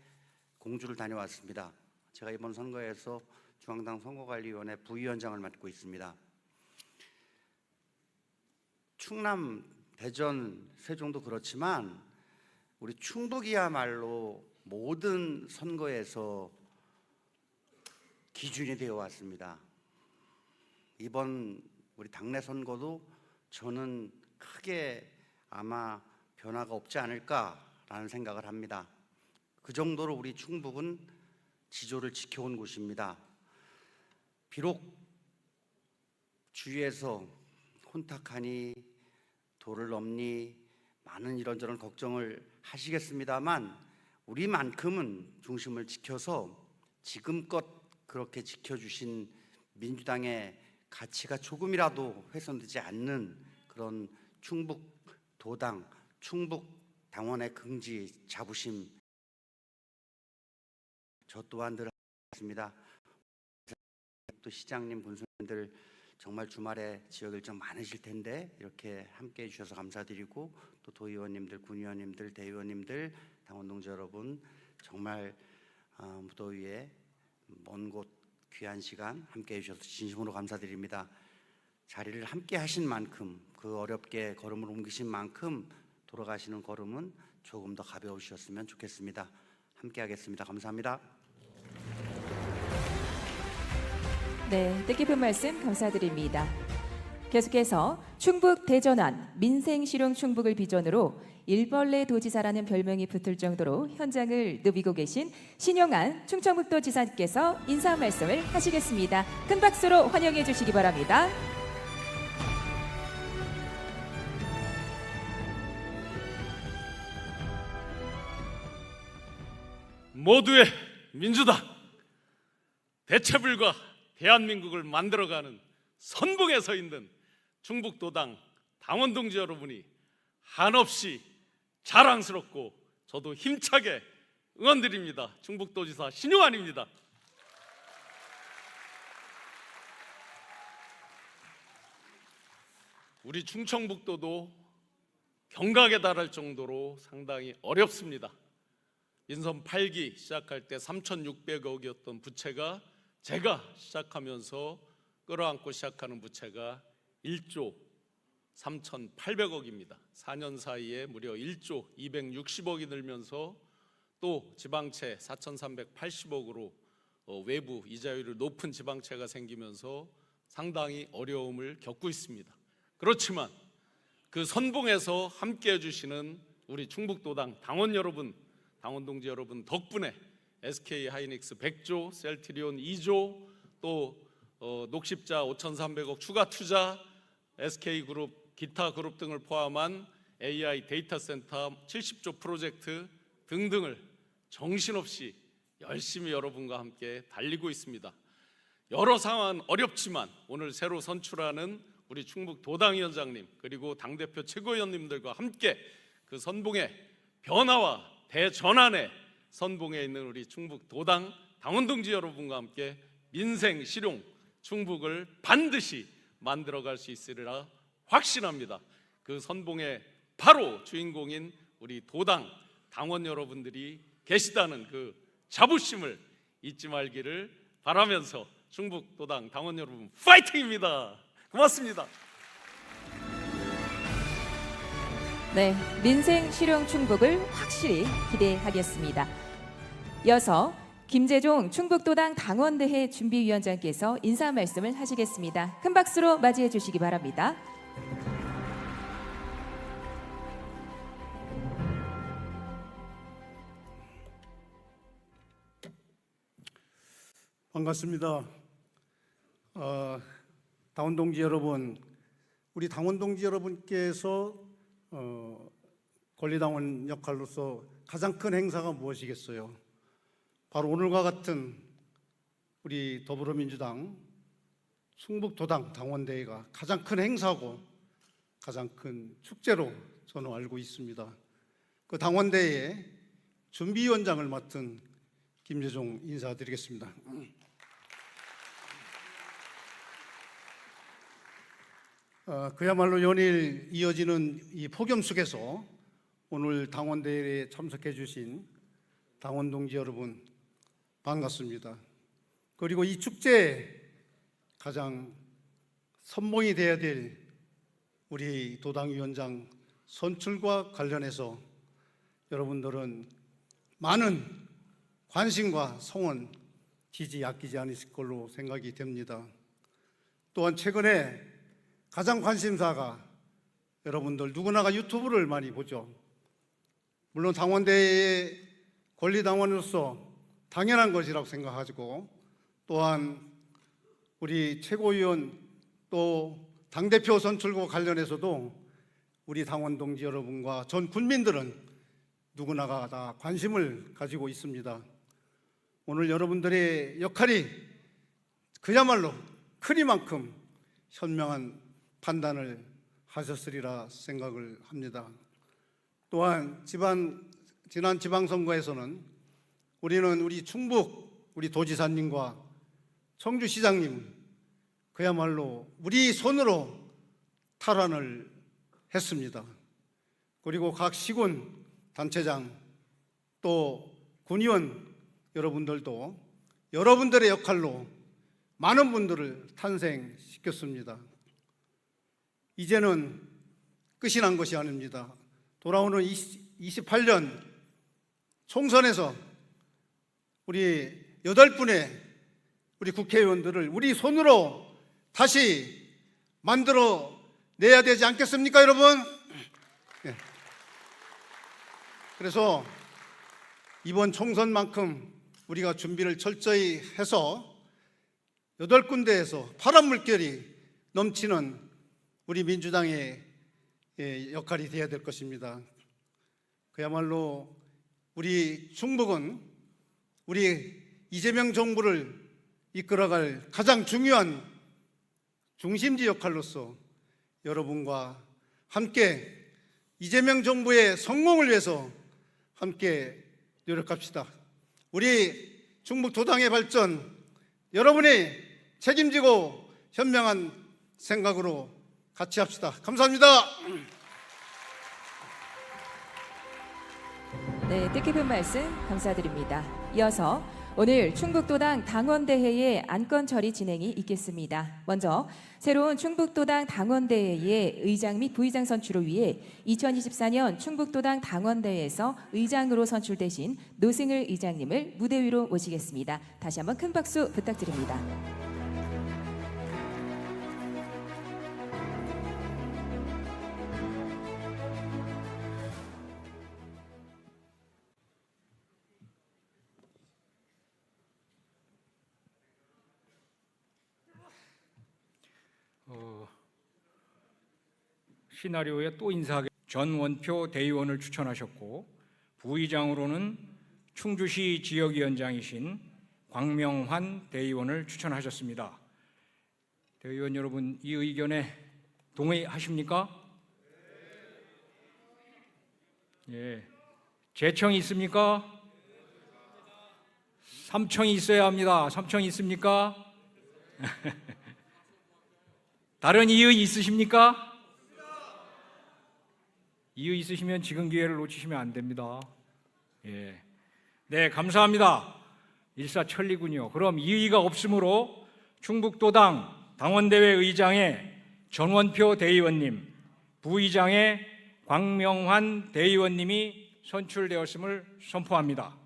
공주를 다녀왔습니다. 제가 이번 선거에서 중앙당 선거관리위원회 부위원장을 맡고 있습니다. 충남, 대전, 세종도 그렇지만 우리 충북이야말로 모든 선거에서 기준이 되어 왔습니다. 이번 우리 당내 선거도 저는 크게 아마 변화가 없지 않을까라는 생각을 합니다. 그 정도로 우리 충북은 지조를 지켜온 곳입니다. 비록 주위에서 혼탁하니 도를 넘니 많은 이런저런 걱정을 하시겠습니다만 우리만큼은 중심을 지켜서 지금껏 그렇게 지켜주신 민주당의 가치가 조금이라도 훼손되지 않는 그런 충북도당, 충북당원의 긍지, 자부심 저 또한 늘 하겠습니다. 또 시장님, 군수님들 정말 주말에 지역 일정 많으실 텐데 이렇게 함께해 주셔서 감사드리고 또 도의원님들, 군의원님들, 대의원님들, 당원 동지 여러분 정말 무더위에 먼 곳 귀한 시간 함께해 주셔서 진심으로 감사드립니다. 자리를 함께 하신 만큼 그 어렵게 걸음을 옮기신 만큼 돌아가시는 걸음은 조금 더 가벼우셨으면 좋겠습니다. 함께 하겠습니다. 감사합니다. 네, 뜻깊은 말씀 감사드립니다. 계속해서 충북 대전환 민생실용 충북을 비전으로 일벌레 도지사라는 별명이 붙을 정도로 현장을 누비고 계신 신용한 충청북도 지사께서 인사 말씀을 하시겠습니다. 큰 박수로 환영해 주시기 바랍니다. 모두의 민주당, 대체불가 대한민국을 만들어가는 선봉에 서 있는 충북도당 당원 동지 여러분이 한없이 자랑스럽고 저도 힘차게 응원드립니다. 충북도지사 신용환입니다. 우리 충청북도도 경각에 달할 정도로 상당히 어렵습니다. 인선 8기 시작할 때 3,600억이었던 부채가 제가 시작하면서 끌어안고 시작하는 부채가 1조 3,800억입니다. 4년 사이에 무려 1조 260억이 늘면서 또 지방채 4,380억으로 외부 이자율이 높은 지방채가 생기면서 상당히 어려움을 겪고 있습니다. 그렇지만 그 선봉에서 함께 해주시는 우리 충북도당 당원 여러분, 당원 동지 여러분 덕분에 SK 하이닉스 100조, 셀트리온 2조, 또 녹십자 5,300억 추가 투자, SK그룹, 기타 그룹 등을 포함한 AI 데이터 센터 70조 프로젝트 등등을 정신없이 열심히 여러분과 함께 달리고 있습니다. 여러 상황은 어렵지만 오늘 새로 선출하는 우리 충북 도당위원장님 그리고 당대표 최고위원님들과 함께 그 선봉의 변화와 대전환의 선봉에 있는 우리 충북 도당 당원 동지 여러분과 함께 민생 실용 충북을 반드시 만들어갈 수 있으리라 확신합니다. 그 선봉의 바로 주인공인 우리 도당 당원 여러분들이 계시다는 그 자부심을 잊지 말기를 바라면서 충북 도당 당원 여러분 파이팅입니다. 고맙습니다. 네, 민생 실용 충북을 확실히 기대하겠습니다. 이어서 김재종 충북도당 당원대회 준비위원장께서 인사 말씀을 하시겠습니다. 큰 박수로 맞이해 주시기 바랍니다. 반갑습니다. 당원 동지 여러분, 우리 당원 동지 여러분께서 권리당원 역할로서 가장 큰 행사가 무엇이겠어요? 바로 오늘과 같은 우리 더불어민주당 충북도당 당원대회가 가장 큰 행사고 가장 큰 축제로 저는 알고 있습니다. 그 당원대회 준비위원장을 맡은 김재종 인사드리겠습니다. 그야말로 연일 이어지는 이 폭염 속에서 오늘 당원대회에 참석해 주신 당원 동지 여러분 반갑습니다. 그리고 이 축제에 가장 선봉이 되어야 될 우리 도당위원장 선출과 관련해서 여러분들은 많은 관심과 성원, 지지 아끼지 않으실 걸로 생각이 됩니다. 또한 최근에 가장 관심사가 여러분들 누구나가 유튜브를 많이 보죠. 물론 당원대회의 권리당원으로서 당연한 것이라고 생각하고 또한 우리 최고위원 또 당대표 선출과 관련해서도 우리 당원 동지 여러분과 전 국민들은 누구나가 다 관심을 가지고 있습니다. 오늘 여러분들의 역할이 그야말로 크니만큼 현명한 판단을 하셨으리라 생각을 합니다. 또한 지난 지방선거에서는 우리는 우리 충북 우리 도지사님과 청주시장님 그야말로 우리 손으로 탈환을 했습니다. 그리고 각 시군 단체장 또 군의원 여러분들도 여러분들의 역할로 많은 분들을 탄생시켰습니다. 이제는 끝이 난 것이 아닙니다. 돌아오는 28년 총선에서 우리 8분의 우리 국회의원들을 우리 손으로 다시 만들어 내야 되지 않겠습니까, 여러분? 네. 그래서 이번 총선만큼 우리가 준비를 철저히 해서 8군데에서 파란 물결이 넘치는 우리 민주당의 역할이 되어야 될 것입니다. 그야말로 우리 충북은 우리 이재명 정부를 이끌어갈 가장 중요한 중심지 역할로서 여러분과 함께 이재명 정부의 성공을 위해서 함께 노력합시다. 우리 충북 도당의 발전 여러분이 책임지고 현명한 생각으로 같이 합시다. 감사합니다. 네, 뜻깊은 말씀 감사드립니다. 이어서 오늘 충북도당 당원대회의 안건 처리 진행이 있겠습니다. 먼저 새로운 충북도당 당원대회의 의장 및 부의장 선출을 위해 2024년 충북도당 당원대회에서 의장으로 선출되신 노승을 의장님을 무대 위로 모시겠습니다. 다시 한번 큰 박수 부탁드립니다. 시나리오에 또 인사하게 전원표 대의원을 추천하셨고, 부의장으로는 충주시 지역위원장이신 광명환 대의원을 추천하셨습니다. 대의원 여러분, 이 의견에 동의하십니까? 예. 재청이 있습니까? 3청이 있어야 합니다. 3청이 있습니까? 다른 이의 있으십니까? 이의 있으시면 지금 기회를 놓치시면 안 됩니다. 예. 네, 감사합니다. 일사천리군요. 그럼 이의가 없으므로 충북도당 당원대회 의장의 전원표 대의원님, 부의장의 광명환 대의원님이 선출되었음을 선포합니다.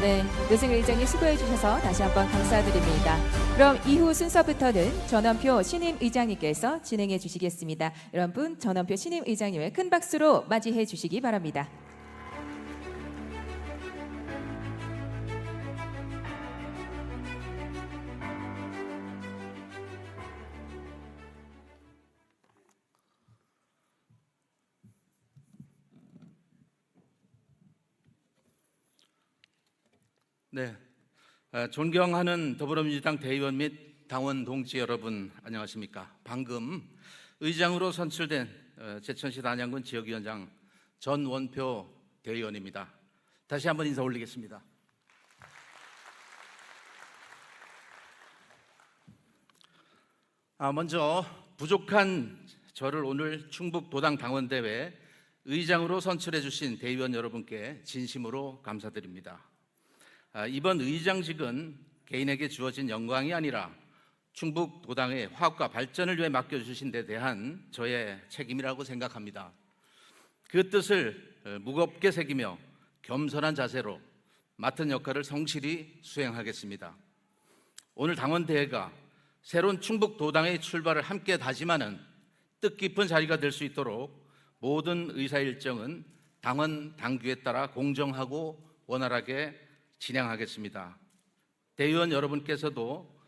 네, 노승일 의장님 수고해 주셔서 다시 한번 감사드립니다. 그럼 이후 순서부터는 전원표 신임 의장님께서 진행해 주시겠습니다. 여러분, 전원표 신임 의장님을 큰 박수로 맞이해 주시기 바랍니다. 네, 존경하는 더불어민주당 대의원 및 당원 동지 여러분, 안녕하십니까? 방금 의장으로 선출된 제천시 단양군 지역위원장 전원표 대의원입니다. 다시 한번 인사 올리겠습니다. 먼저 부족한 저를 오늘 충북도당 당원대회 의장으로 선출해 주신 대의원 여러분께 진심으로 감사드립니다. 이번 의장직은 개인에게 주어진 영광이 아니라 충북도당의 화합과 발전을 위해 맡겨주신 데 대한 저의 책임이라고 생각합니다. 그 뜻을 무겁게 새기며 겸손한 자세로 맡은 역할을 성실히 수행하겠습니다. 오늘 당원대회가 새로운 충북도당의 출발을 함께 다짐하는 뜻깊은 자리가 될 수 있도록 모든 의사일정은 당원 당규에 따라 공정하고 원활하게 진행하겠습니다. 대의원 여러분께서도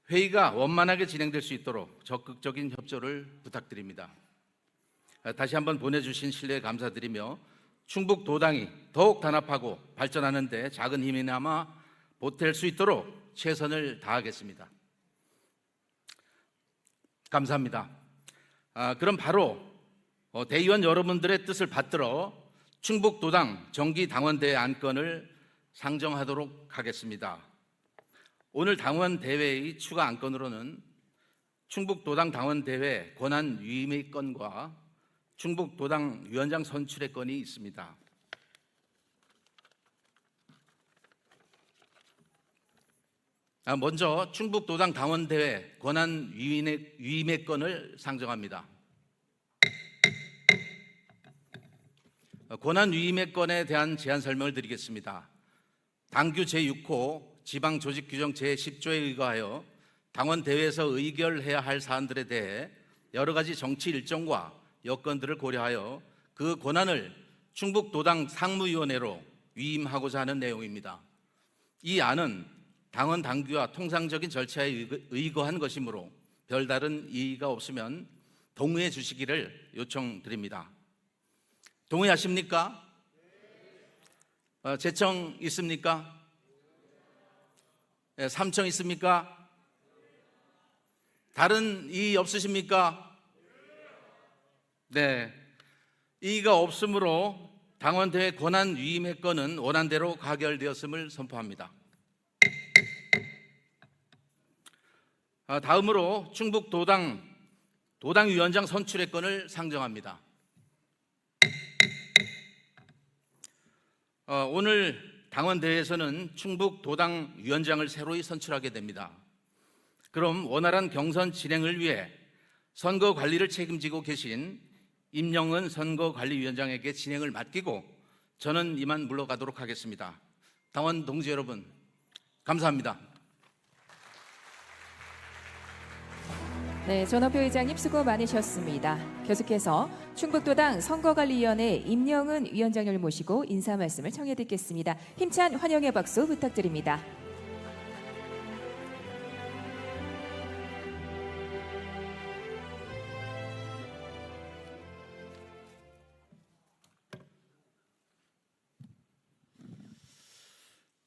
회의가 원만하게 진행될 수 있도록 적극적인 협조를 부탁드립니다. 다시 한번 보내주신 신뢰에 감사드리며 충북도당이 더욱 단합하고 발전하는 데 작은 힘이나마 보탤 수 있도록 최선을 다하겠습니다. 감사합니다. 그럼 바로 대의원 여러분들의 뜻을 받들어 충북도당 정기당원대회 안건을 상정하도록 하겠습니다. 오늘 당원대회의 추가 안건으로는 충북도당 당원대회 권한 위임의 건과 충북도당 위원장 선출의 건이 있습니다. 먼저 충북도당 당원대회 권한 위임의 건을 상정합니다. 권한 위임의 건에 대한 제안 설명을 드리겠습니다. 당규 제6호 지방조직규정 제10조에 의거하여 당원대회에서 의결해야 할 사안들에 대해 여러 가지 정치 일정과 여건들을 고려하여 그 권한을 충북도당 상무위원회로 위임하고자 하는 내용입니다. 이 안은 당원 당규와 통상적인 절차에 의거한 것이므로 별다른 이의가 없으면 동의해 주시기를 요청드립니다. 동의하십니까? 재청 있습니까? 3청 있습니까? 다른 이의 없으십니까? 네, 이의가 없으므로 당원대회 권한 위임의 건은 원안대로 가결되었음을 선포합니다. 다음으로 충북도당 도당위원장 선출의 건을 상정합니다. 오늘 당원대회에서는 충북도당위원장을 새로이 선출하게 됩니다. 그럼 원활한 경선 진행을 위해 선거 관리를 책임지고 계신 임영은 선거관리위원장에게 진행을 맡기고 저는 이만 물러가도록 하겠습니다. 당원 동지 여러분, 감사합니다. 네, 전원표 의장님 수고 많으셨습니다. 계속해서 충북도당 선거관리위원회 임영은 위원장을 모시고 인사 말씀을 청해 듣겠습니다. 힘찬 환영의 박수 부탁드립니다.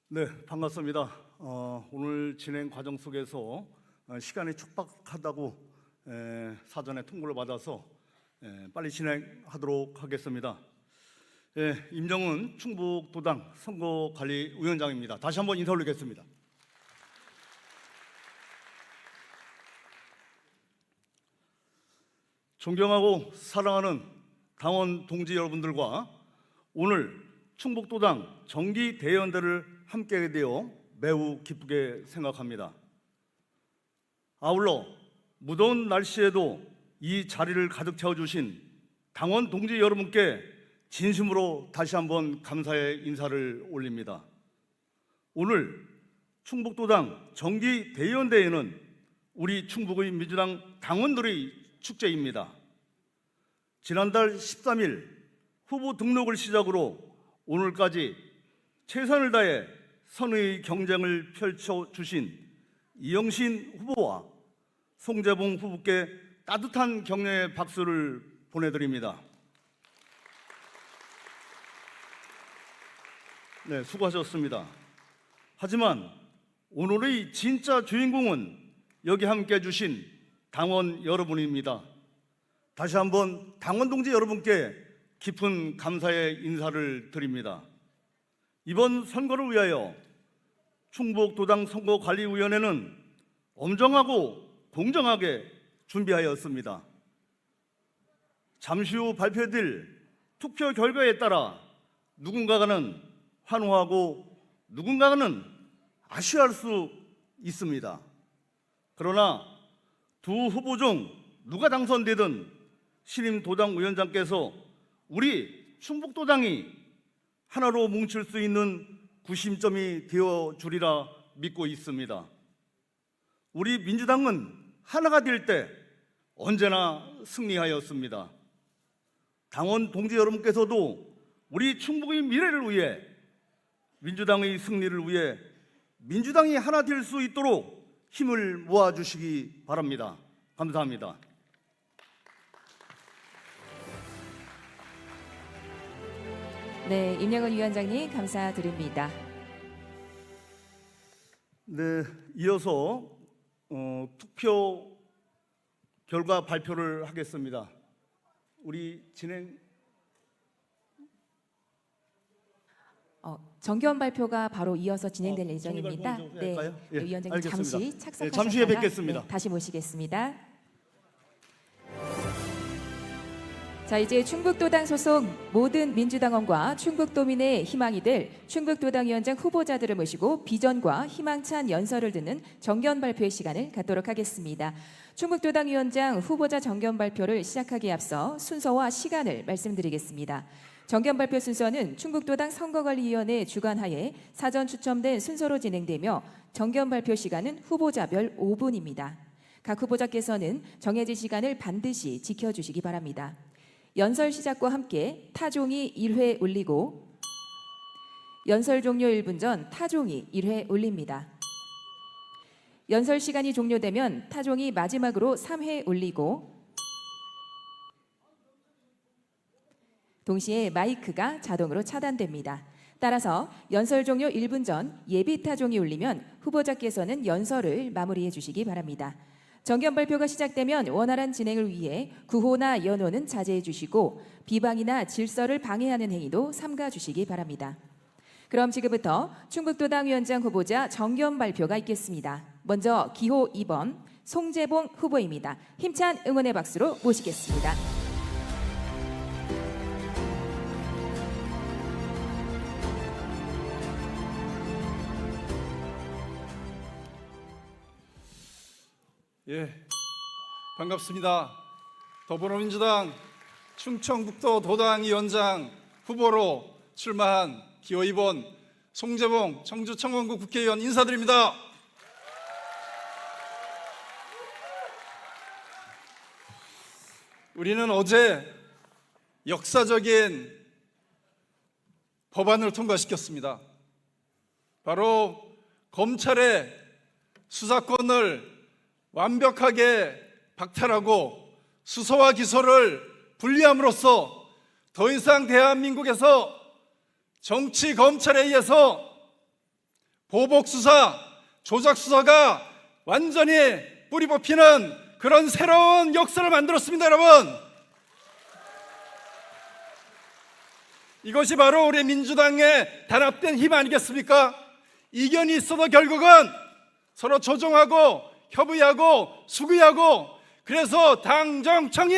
네, 반갑습니다. 오늘 진행 과정 속에서 시간이 촉박하다고 사전에 통보를 받아서 빨리 진행하도록 하겠습니다. 임정은 충북도당 선거관리위원장입니다. 다시 한번 인사 올리겠습니다. 존경하고 사랑하는 당원 동지 여러분들과 오늘 충북도당 정기 대의원들을 함께하게 되어 매우 기쁘게 생각합니다. 아울러 무더운 날씨에도 이 자리를 가득 채워주신 당원 동지 여러분께 진심으로 다시 한번 감사의 인사를 올립니다. 오늘 충북도당 정기 대의원대회는 우리 충북의 민주당 당원들의 축제입니다. 지난달 13일 후보 등록을 시작으로 오늘까지 최선을 다해 선의 경쟁을 펼쳐주신 이영신 후보와 송재봉 후보께 따뜻한 격려의 박수를 보내드립니다. 네, 수고하셨습니다. 하지만 오늘의 진짜 주인공은 여기 함께해 주신 당원 여러분입니다. 다시 한번 당원 동지 여러분께 깊은 감사의 인사를 드립니다. 이번 선거를 위하여 충북도당 선거관리위원회는 엄정하고 공정하게 준비하였습니다. 잠시 후 발표될 투표 결과에 따라 누군가는 환호하고 누군가는 아쉬워할 수 있습니다. 그러나 두 후보 중 누가 당선되든 신임 도당 위원장께서 우리 충북도당이 하나로 뭉칠 수 있는 구심점이 되어주리라 믿고 있습니다. 우리 민주당은 하나가 될 때 언제나 승리하였습니다. 당원 동지 여러분께서도 우리 충북의 미래를 위해 민주당의 승리를 위해 민주당이 하나 될 수 있도록 힘을 모아주시기 바랍니다. 감사합니다. 네, 임영은 위원장님 감사드립니다. 네, 이어서 투표 결과 발표를 하겠습니다. 우리 진행 정견 발표가 바로 이어서 진행될 예정입니다. 정리 발표 네, 먼저 할까요? 예, 위원장님 알겠습니다. 잠시 착석하셨다가 잠시 후에 뵙겠습니다. 네, 다시 모시겠습니다. 자, 이제 충북도당 소속 모든 민주당원과 충북도민의 희망이 될 충북도당위원장 후보자들을 모시고 비전과 희망찬 연설을 듣는 정견 발표의 시간을 갖도록 하겠습니다. 충북도당위원장 후보자 정견 발표를 시작하기에 앞서 순서와 시간을 말씀드리겠습니다. 정견 발표 순서는 충북도당 선거관리위원회 주관하에 사전 추첨된 순서로 진행되며 정견 발표 시간은 후보자별 5분입니다. 각 후보자께서는 정해진 시간을 반드시 지켜주시기 바랍니다. 연설 시작과 함께 타종이 1회 울리고 연설 종료 1분 전 타종이 1회 울립니다. 연설 시간이 종료되면 타종이 마지막으로 3회 울리고 동시에 마이크가 자동으로 차단됩니다. 따라서 연설 종료 1분 전 예비 타종이 울리면 후보자께서는 연설을 마무리해 주시기 바랍니다. 정견 발표가 시작되면 원활한 진행을 위해 구호나 연호는 자제해 주시고 비방이나 질서를 방해하는 행위도 삼가 주시기 바랍니다. 그럼 지금부터 충북도당 위원장 후보자 정견 발표가 있겠습니다. 먼저 기호 2번 송재봉 후보입니다. 힘찬 응원의 박수로 모시겠습니다. 예, 반갑습니다. 더불어민주당 충청북도 도당위원장 후보로 출마한 기호 2번 송재봉 청주 청원구 국회의원 인사드립니다. 우리는 어제 역사적인 법안을 통과시켰습니다. 바로 검찰의 수사권을 완벽하게 박탈하고 수사와 기소를 분리함으로써 더 이상 대한민국에서 정치 검찰에 의해서 보복 수사, 조작 수사가 완전히 뿌리 뽑히는 그런 새로운 역사를 만들었습니다, 여러분. 이것이 바로 우리 민주당의 단합된 힘 아니겠습니까? 이견이 있어도 결국은 서로 조정하고 협의하고 수기하고, 그래서 당정청이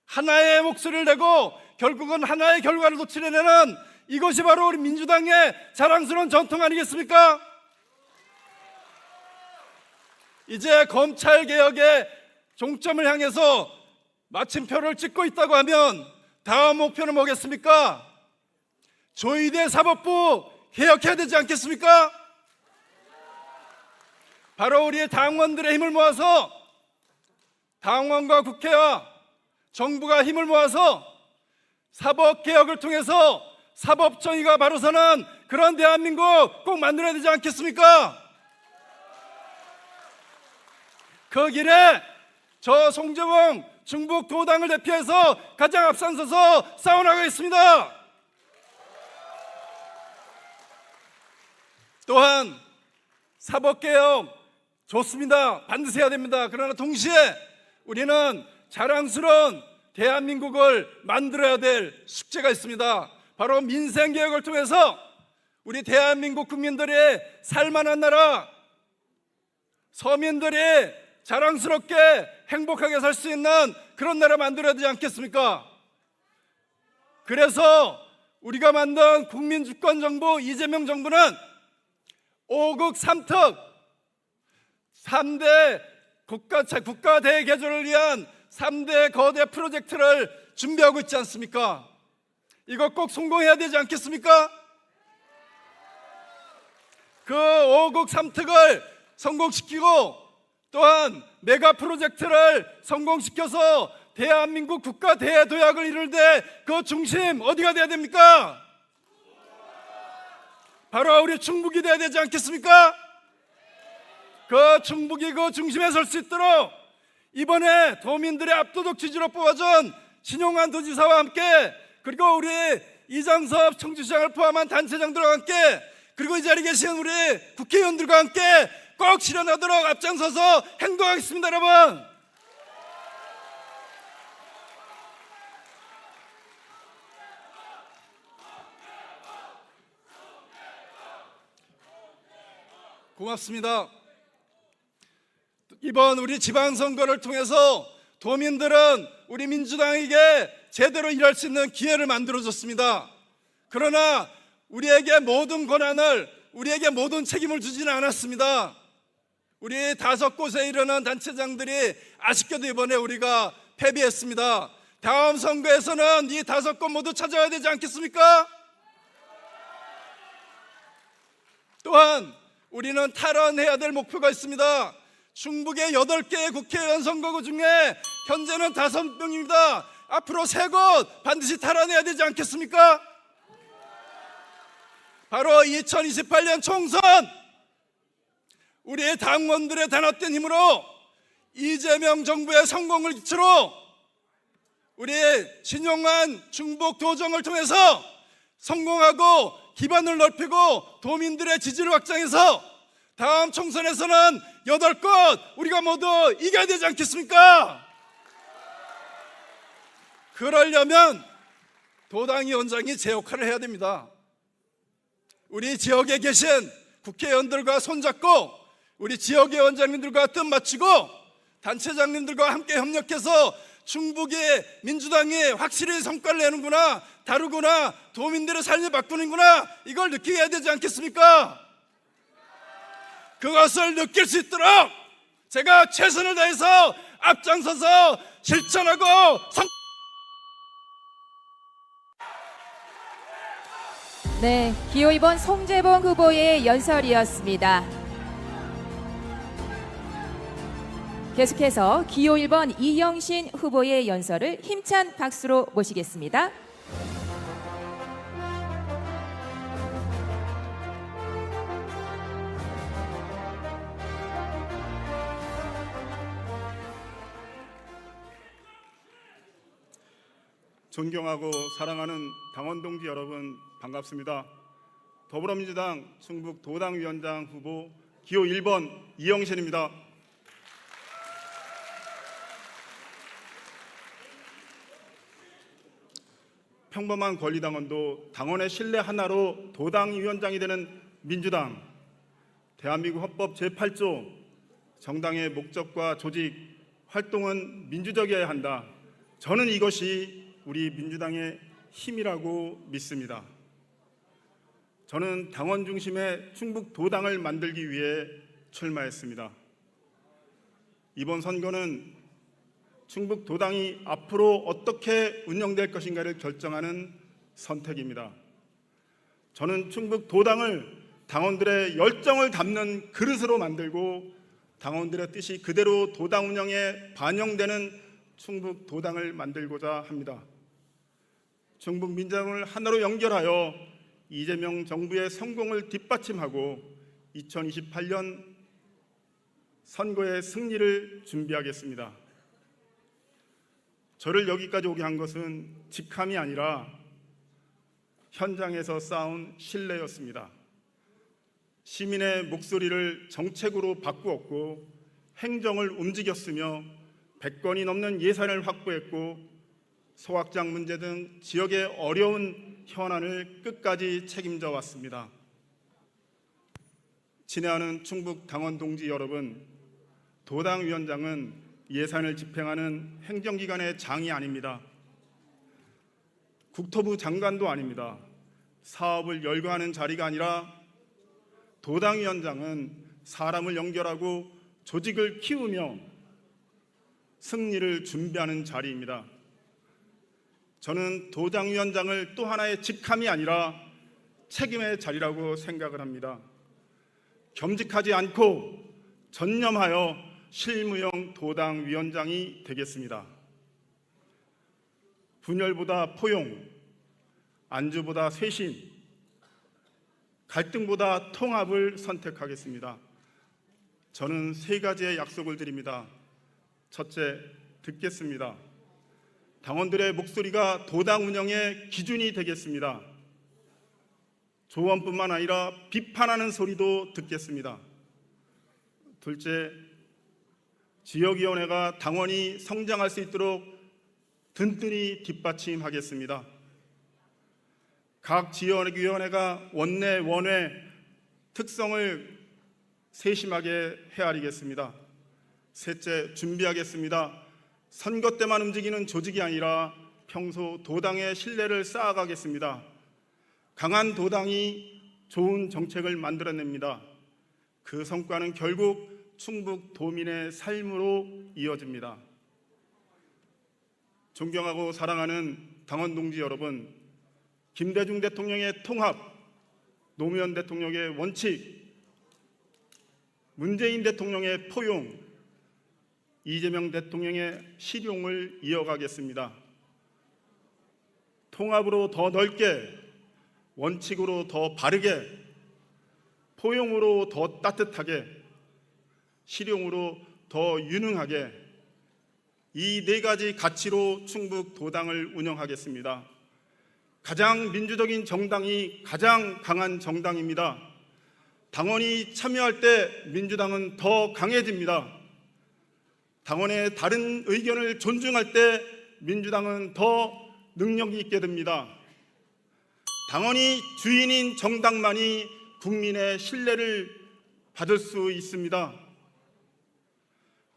하나의 목소리를 내고 결국은 하나의 결과를 도출해내는, 이것이 바로 우리 민주당의 자랑스러운 전통 아니겠습니까? 이제 검찰개혁의 종점을 향해서 마침표를 찍고 있다고 하면 다음 목표는 뭐겠습니까? 조희대 사법부 개혁해야 되지 않겠습니까? 바로 우리의 당원들의 힘을 모아서, 당원과 국회와 정부가 힘을 모아서 사법개혁을 통해서 사법정의가 바로 서는 그런 대한민국 꼭 만들어야 되지 않겠습니까? 그 길에 저 송재봉 충북도당을 대표해서 가장 앞장서서 싸워나가겠습니다. 또한 사법개혁 좋습니다. 반드시 해야 됩니다. 그러나 동시에 우리는 자랑스러운 대한민국을 만들어야 될 숙제가 있습니다. 바로 민생개혁을 통해서 우리 대한민국 국민들이 살만한 나라, 서민들이 자랑스럽게 행복하게 살 수 있는 그런 나라 만들어야 되지 않겠습니까? 그래서 우리가 만든 국민주권정부 이재명 정부는 5국 3특 3대 국가 대개조를 위한 3대 거대 프로젝트를 준비하고 있지 않습니까? 이거 꼭 성공해야 되지 않겠습니까? 그 5국 3특을 성공시키고 또한 메가 프로젝트를 성공시켜서 대한민국 국가 대도약을 이룰 때 그 중심 어디가 돼야 됩니까? 바로 우리 충북이 돼야 되지 않겠습니까? 그 충북이 그 중심에 설 수 있도록 이번에 도민들의 압도적 지지로 뽑아준 신용환 도지사와 함께, 그리고 우리 이장섭 청주시장을 포함한 단체장들과 함께, 그리고 이 자리에 계신 우리 국회의원들과 함께 꼭 실현하도록 앞장서서 행동하겠습니다, 여러분. 고맙습니다. 이번 우리 지방선거를 통해서 도민들은 우리 민주당에게 제대로 일할 수 있는 기회를 만들어줬습니다. 그러나 우리에게 모든 권한을, 우리에게 모든 책임을 주지는 않았습니다. 우리 5곳에 이르는 단체장들이 아쉽게도 이번에 우리가 패배했습니다. 다음 선거에서는 이 5곳 모두 찾아와야 되지 않겠습니까? 또한 우리는 탈환해야 될 목표가 있습니다. 충북의 8개의 국회의원 선거구 중에 현재는 5명입니다. 앞으로 3곳 반드시 탈환해야 되지 않겠습니까? 바로 2028년 총선, 우리의 당원들의 단합된 힘으로 이재명 정부의 성공을 기초로 우리 신용환 충북 도정을 통해서 성공하고 기반을 넓히고 도민들의 지지를 확장해서 다음 총선에서는 8곳 우리가 모두 이겨야 되지 않겠습니까? 그러려면 도당위원장이 제 역할을 해야 됩니다. 우리 지역에 계신 국회의원들과 손잡고 우리 지역의 원장님들과 뜻 맞추고 단체장님들과 함께 협력해서 충북의 민주당이 확실히 성과를 내는구나, 다르구나, 도민들의 삶을 바꾸는구나, 이걸 느끼게 해야 되지 않겠습니까? 그것을 느낄 수 있도록 제가 최선을 다해서 앞장서서 실천하고 네, 기호 2번 송재봉 후보의 연설이었습니다. 계속해서 기호 1번 이영신 후보의 연설을 힘찬 박수로 모시겠습니다. 존경하고 사랑하는 당원 동지 여러분, 반갑습니다. 더불어민주당 충북 도당위원장 후보 기호 1번 이영신입니다. 평범한 권리당원도 당원의 신뢰 하나로 도당위원장이 되는 민주당, 대한민국 헌법 제8조 정당의 목적과 조직, 활동은 민주적이어야 한다. 저는 이것이 우리 민주당의 힘이라고 믿습니다. 저는 당원 중심의 충북 도당을 만들기 위해 출마했습니다. 이번 선거는 충북 도당이 앞으로 어떻게 운영될 것인가를 결정하는 선택입니다. 저는 충북 도당을 당원들의 열정을 담는 그릇으로 만들고 당원들의 뜻이 그대로 도당 운영에 반영되는 충북 도당을 만들고자 합니다. 충북 민주당을 하나로 연결하여 이재명 정부의 성공을 뒷받침하고 2028년 선거의 승리를 준비하겠습니다. 저를 여기까지 오게 한 것은 직함이 아니라 현장에서 쌓은 신뢰였습니다. 시민의 목소리를 정책으로 바꾸었고 행정을 움직였으며 100건이 넘는 예산을 확보했고 소확장 문제 등 지역의 어려운 현안을 끝까지 책임져 왔습니다. 친애하는 충북 당원 동지 여러분, 도당위원장은 예산을 집행하는 행정기관의 장이 아닙니다. 국토부 장관도 아닙니다. 사업을 열거하는 자리가 아니라 도당위원장은 사람을 연결하고 조직을 키우며 승리를 준비하는 자리입니다. 저는 도당위원장을 또 하나의 직함이 아니라 책임의 자리라고 생각을 합니다. 겸직하지 않고 전념하여 실무형 도당위원장이 되겠습니다. 분열보다 포용, 안주보다 쇄신, 갈등보다 통합을 선택하겠습니다. 저는 3가지의 약속을 드립니다. 첫째, 듣겠습니다. 당원들의 목소리가 도당 운영의 기준이 되겠습니다. 조언뿐만 아니라 비판하는 소리도 듣겠습니다. 둘째, 지역위원회가 당원이 성장할 수 있도록 든든히 뒷받침하겠습니다. 각 지역위원회가 원내, 원외 특성을 세심하게 헤아리겠습니다. 셋째, 준비하겠습니다. 선거 때만 움직이는 조직이 아니라 평소 도당의 신뢰를 쌓아가겠습니다. 강한 도당이 좋은 정책을 만들어냅니다. 그 성과는 결국 충북 도민의 삶으로 이어집니다. 존경하고 사랑하는 당원 동지 여러분, 김대중 대통령의 통합, 노무현 대통령의 원칙, 문재인 대통령의 포용, 이재명 대통령의 실용을 이어가겠습니다. 통합으로 더 넓게, 원칙으로 더 바르게, 포용으로 더 따뜻하게, 실용으로 더 유능하게 이 4가지 가치로 충북 도당을 운영하겠습니다. 가장 민주적인 정당이 가장 강한 정당입니다. 당원이 참여할 때 민주당은 더 강해집니다. 당원의 다른 의견을 존중할 때 민주당은 더 능력이 있게 됩니다. 당원이 주인인 정당만이 국민의 신뢰를 받을 수 있습니다.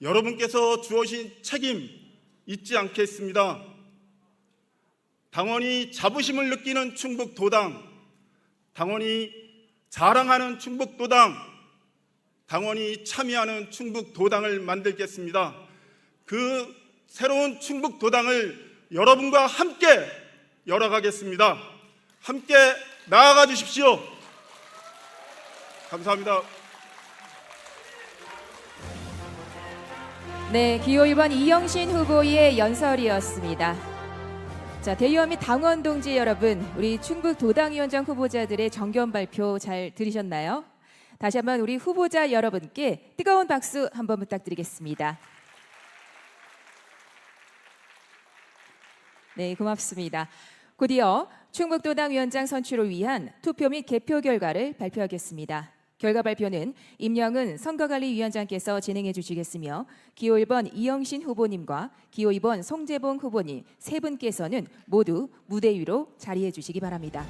여러분께서 주어진 책임 잊지 않겠습니다. 당원이 자부심을 느끼는 충북 도당, 당원이 자랑하는 충북 도당, 당원이 참여하는 충북 도당을 만들겠습니다. 그 새로운 충북 도당을 여러분과 함께 열어가겠습니다. 함께 나아가 주십시오. 감사합니다. 네, 기호 1번 이영신 후보의 연설이었습니다. 자, 대의원 및 당원 동지 여러분, 우리 충북 도당위원장 후보자들의 정견 발표 잘 들으셨나요? 다시 한번 우리 후보자 여러분께 뜨거운 박수 한번 부탁드리겠습니다. 네, 고맙습니다. 곧이어 충북도당 위원장 선출을 위한 투표 및 개표 결과를 발표하겠습니다. 결과 발표는 임영은 선거관리위원장께서 진행해 주시겠으며 기호 1번 이영신 후보님과 기호 2번 송재봉 후보님 세 분께서는 모두 무대 위로 자리해 주시기 바랍니다.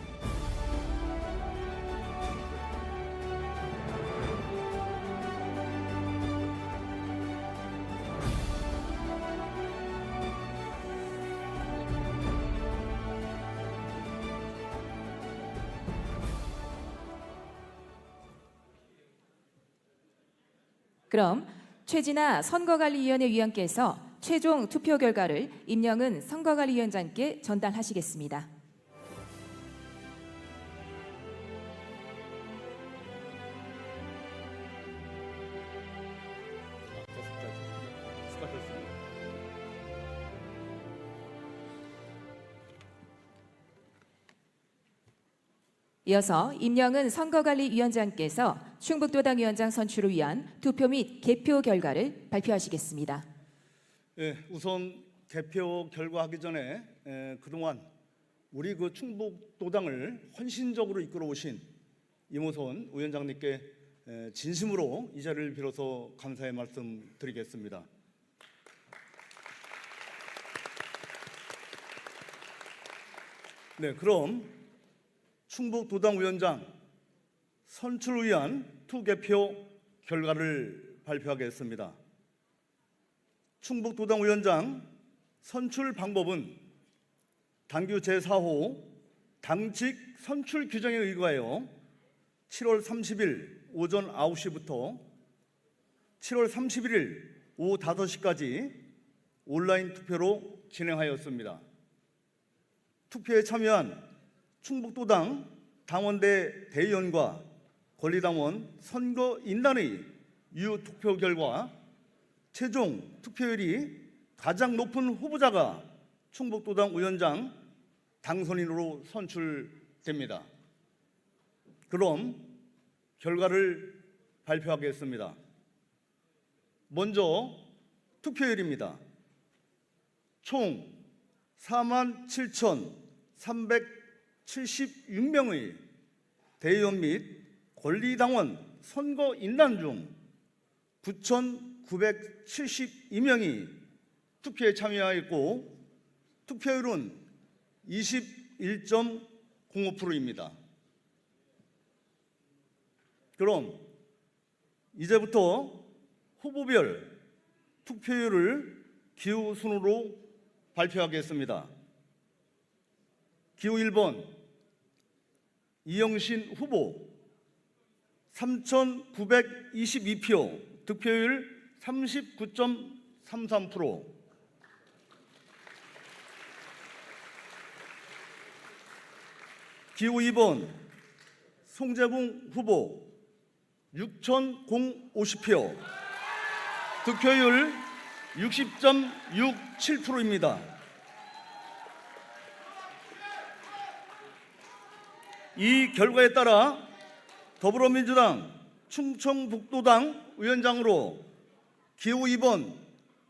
그럼 최진아 선거관리위원회 위원께서 최종 투표 결과를 임영은 선거관리위원장께 전달하시겠습니다. 이어서 임영은 선거관리위원장께서 충북도당 위원장 선출을 위한 투표 및 개표 결과를 발표하시겠습니다. 우선 개표 결과 하기 전에 그동안 우리 그 충북도당을 헌신적으로 이끌어 오신 이모선 위원장님께 진심으로 이 자리를 빌어서 감사의 말씀 드리겠습니다. 네, 그럼 충북도당 위원장 선출을 위한 투개표 결과를 발표하겠습니다. 충북도당 위원장 선출 방법은 당규 제4호 당직 선출 규정에 의거하여 7월 30일 오전 9시부터 7월 31일 오후 5시까지 온라인 투표로 진행하였습니다. 투표에 참여한 충북도당 당원대 대의원과 권리당원 선거인단의 유투표 결과 최종 투표율이 가장 높은 후보자가 충북도당 위원장 당선인으로 선출됩니다. 그럼 결과를 발표하겠습니다. 먼저 투표율입니다. 총 47,376명의 대의원 및 권리당원 선거인단 중 9,972명이 투표에 참여하였고 투표율은 21.05%입니다. 그럼 이제부터 후보별 투표율을 기호 순으로 발표하겠습니다. 기호 1번 이영신 후보 3,922표, 득표율 39.33%. 기호 2번 송재봉 후보 6,050표, 득표율 60.67%입니다. 이 결과에 따라 더불어민주당 충청북도당 위원장으로 기호 2번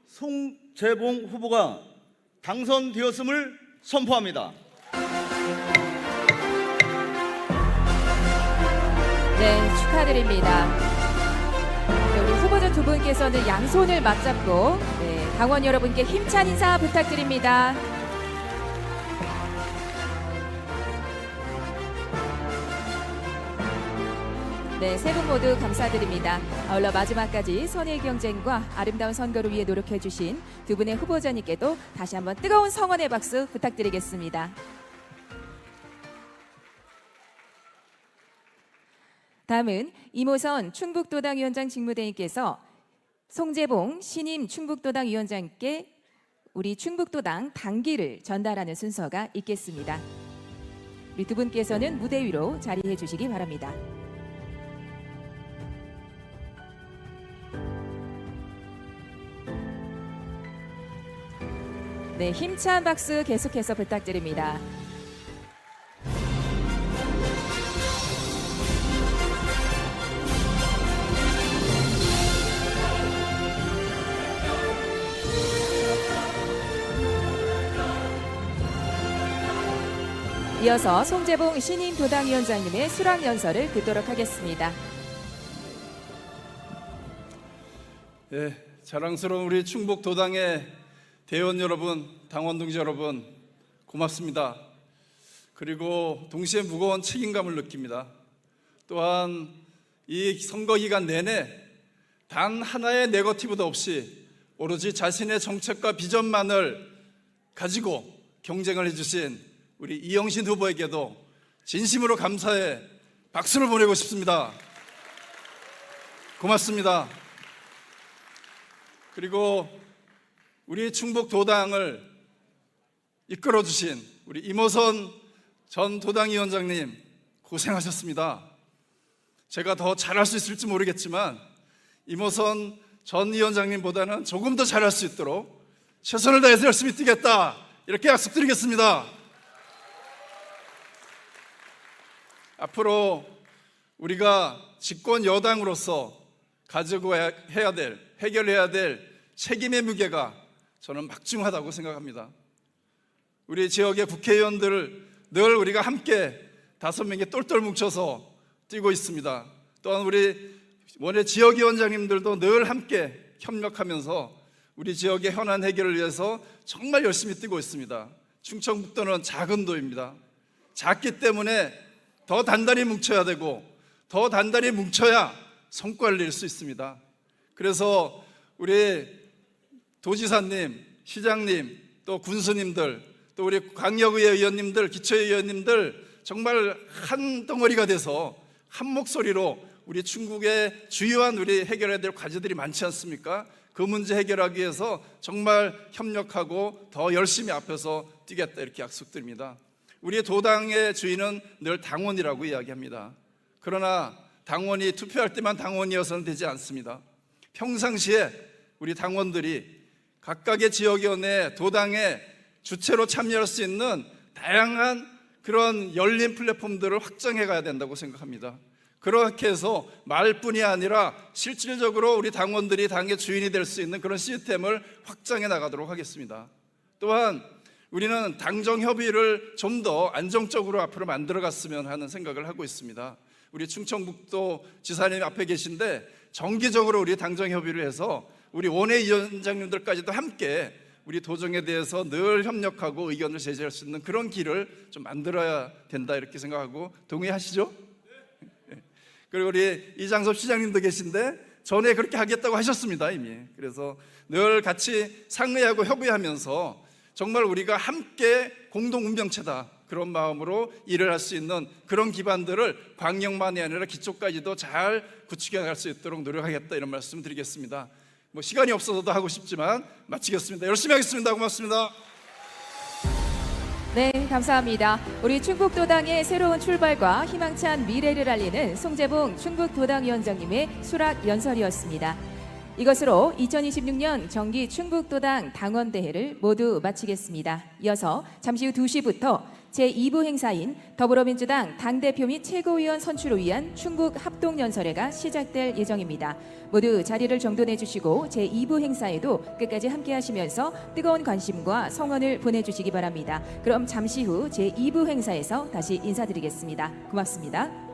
송재봉 후보가 당선되었음을 선포합니다. 네, 축하드립니다. 네, 우리 후보자 두 분께서는 양손을 맞잡고 당원 여러분께 힘찬 인사 부탁드립니다. 네, 세 분 모두 감사드립니다. 아울러 마지막까지 선의 경쟁과 아름다운 선거를 위해 노력해 주신 두 분의 후보자님께도 다시 한번 뜨거운 성원의 박수 부탁드리겠습니다. 다음은 이모선 충북도당 위원장 직무대행께서 송재봉 신임 충북도당 위원장께 우리 충북도당 당기를 전달하는 순서가 있겠습니다. 우리 두 분께서는 무대 위로 자리해 주시기 바랍니다. 네, 힘찬 박수 계속해서 부탁드립니다. 이어서 송재봉 신임 도당위원장님의 수락 연설을 듣도록 하겠습니다. 예, 자랑스러운 우리 충북 도당의 대의원 여러분, 당원 동지 여러분, 고맙습니다. 그리고 동시에 무거운 책임감을 느낍니다. 또한 이 선거 기간 내내 단 하나의 네거티브도 없이 오로지 자신의 정책과 비전만을 가지고 경쟁을 해주신 우리 이영신 후보에게도 진심으로 감사의 박수를 보내고 싶습니다. 고맙습니다. 그리고 우리 충북 도당을 이끌어 주신 우리 임호선 전 도당위원장님 고생하셨습니다. 제가 더 잘할 수 있을지 모르겠지만 임호선 전 위원장님보다는 조금 더 잘할 수 있도록 최선을 다해서 열심히 뛰겠다, 이렇게 약속드리겠습니다. 앞으로 우리가 집권 여당으로서 가지고 해야 될, 해결해야 될 책임의 무게가 저는 막중하다고 생각합니다. 우리 지역의 국회의원들을 늘 우리가 함께 5명이 똘똘 뭉쳐서 뛰고 있습니다. 또한 우리 원외 지역위원장님들도 늘 함께 협력하면서 우리 지역의 현안 해결을 위해서 정말 열심히 뛰고 있습니다. 충청북도는 작은 도입니다. 작기 때문에 더 단단히 뭉쳐야 되고 더 단단히 뭉쳐야 성과를 낼 수 있습니다. 그래서 우리 도지사님, 시장님, 또 군수님들, 또 우리 광역의회 의원님들, 기초의회 의원님들 정말 한 덩어리가 돼서 한 목소리로 우리 충북의 주요한 우리 해결해야 될 과제들이 많지 않습니까? 그 문제 해결하기 위해서 정말 협력하고 더 열심히 앞에서 뛰겠다, 이렇게 약속드립니다. 우리 도당의 주인은 늘 당원이라고 이야기합니다. 그러나 당원이 투표할 때만 당원이어서는 되지 않습니다. 평상시에 우리 당원들이 각각의 지역위원회 도당의 주체로 참여할 수 있는 다양한 그런 열린 플랫폼들을 확장해 가야 된다고 생각합니다. 그렇게 해서 말뿐이 아니라 실질적으로 우리 당원들이 당의 주인이 될 수 있는 그런 시스템을 확장해 나가도록 하겠습니다. 또한 우리는 당정 협의를 좀 더 안정적으로 앞으로 만들어 갔으면 하는 생각을 하고 있습니다. 우리 충청북도 지사님 앞에 계신데 정기적으로 우리 당정 협의를 해서 우리 원외위원장님들까지도 함께 우리 도정에 대해서 늘 협력하고 의견을 제시할 수 있는 그런 길을 좀 만들어야 된다, 이렇게 생각하고 동의하시죠? 그리고 우리 이장섭 시장님도 계신데 전에 그렇게 하겠다고 하셨습니다, 이미. 그래서 늘 같이 상의하고 협의하면서 정말 우리가 함께 공동 운명체다, 그런 마음으로 일을 할 수 있는 그런 기반들을 광역만이 아니라 기초까지도 잘 구축해 나갈 수 있도록 노력하겠다, 이런 말씀 드리겠습니다. 뭐 시간이 없어서도 하고 싶지만 마치겠습니다. 열심히 하겠습니다. 고맙습니다. 네, 감사합니다. 우리 충북도당의 새로운 출발과 희망찬 미래를 알리는 송재봉 충북도당위원장님의 수락 연설이었습니다. 이것으로 2026년 정기 충북도당 당원대회를 모두 마치겠습니다. 이어서 잠시 후 2시부터 제2부 행사인 더불어민주당 당대표 및 최고위원 선출을 위한 충북 합동연설회가 시작될 예정입니다. 모두 자리를 정돈해 주시고 제2부 행사에도 끝까지 함께 하시면서 뜨거운 관심과 성원을 보내주시기 바랍니다. 그럼 잠시 후 제2부 행사에서 다시 인사드리겠습니다. 고맙습니다.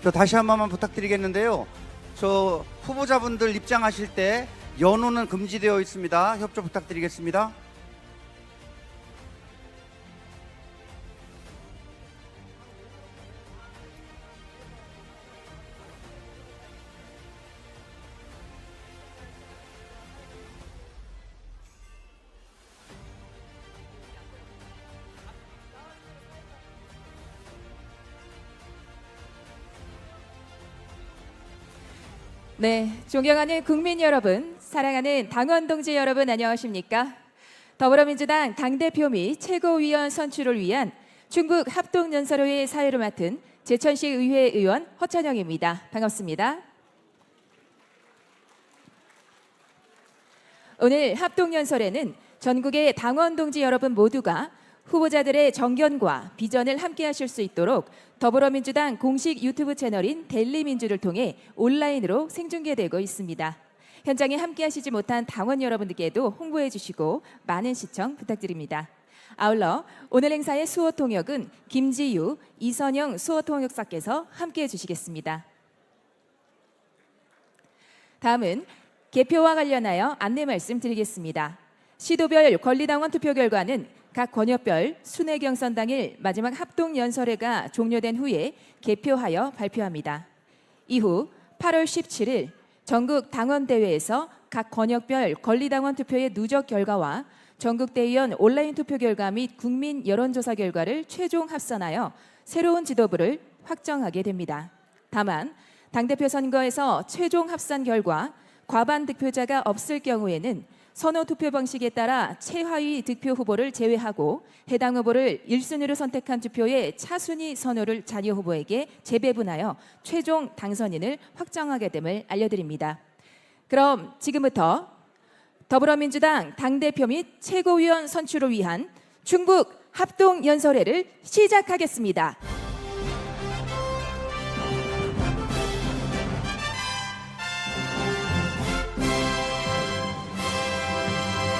저 다시 한 번만 부탁드리겠는데요. 저 후보자분들 입장하실 때 연호는 금지되어 있습니다. 협조 부탁드리겠습니다. 네, 존경하는 국민 여러분, 사랑하는 당원 동지 여러분 안녕하십니까? 더불어민주당 당대표 및 최고위원 선출을 위한 충북 합동연설회의 사회를 맡은 제천시 의회 의원 허찬영입니다. 반갑습니다. 오늘 합동연설에는 전국의 당원 동지 여러분 모두가 후보자들의 정견과 비전을 함께 하실 수 있도록 더불어민주당 공식 유튜브 채널인 델리민주를 통해 온라인으로 생중계되고 있습니다. 현장에 함께 하시지 못한 당원 여러분들께도 홍보해 주시고 많은 시청 부탁드립니다. 아울러 오늘 행사의 수호 통역은 김지유, 이선영 수호 통역사께서 함께 해 주시겠습니다. 다음은 개표와 관련하여 안내 말씀드리겠습니다. 시도별 권리당원 투표 결과는 각 권역별 순회경선 당일 마지막 합동연설회가 종료된 후에 개표하여 발표합니다. 이후 8월 17일 전국 당원대회에서 각 권역별 권리당원 투표의 누적 결과와 전국대의원 온라인 투표 결과 및 국민 여론조사 결과를 최종 합산하여 새로운 지도부를 확정하게 됩니다. 다만 당대표 선거에서 최종 합산 결과 과반 득표자가 없을 경우에는 선호 투표 방식에 따라 최하위 득표 후보를 제외하고 해당 후보를 1순위로 선택한 투표의 차순위 선호를 자녀 후보에게 재배분하여 최종 당선인을 확정하게 됨을 알려드립니다. 그럼 지금부터 더불어민주당 당대표 및 최고위원 선출을 위한 충북 합동연설회를 시작하겠습니다.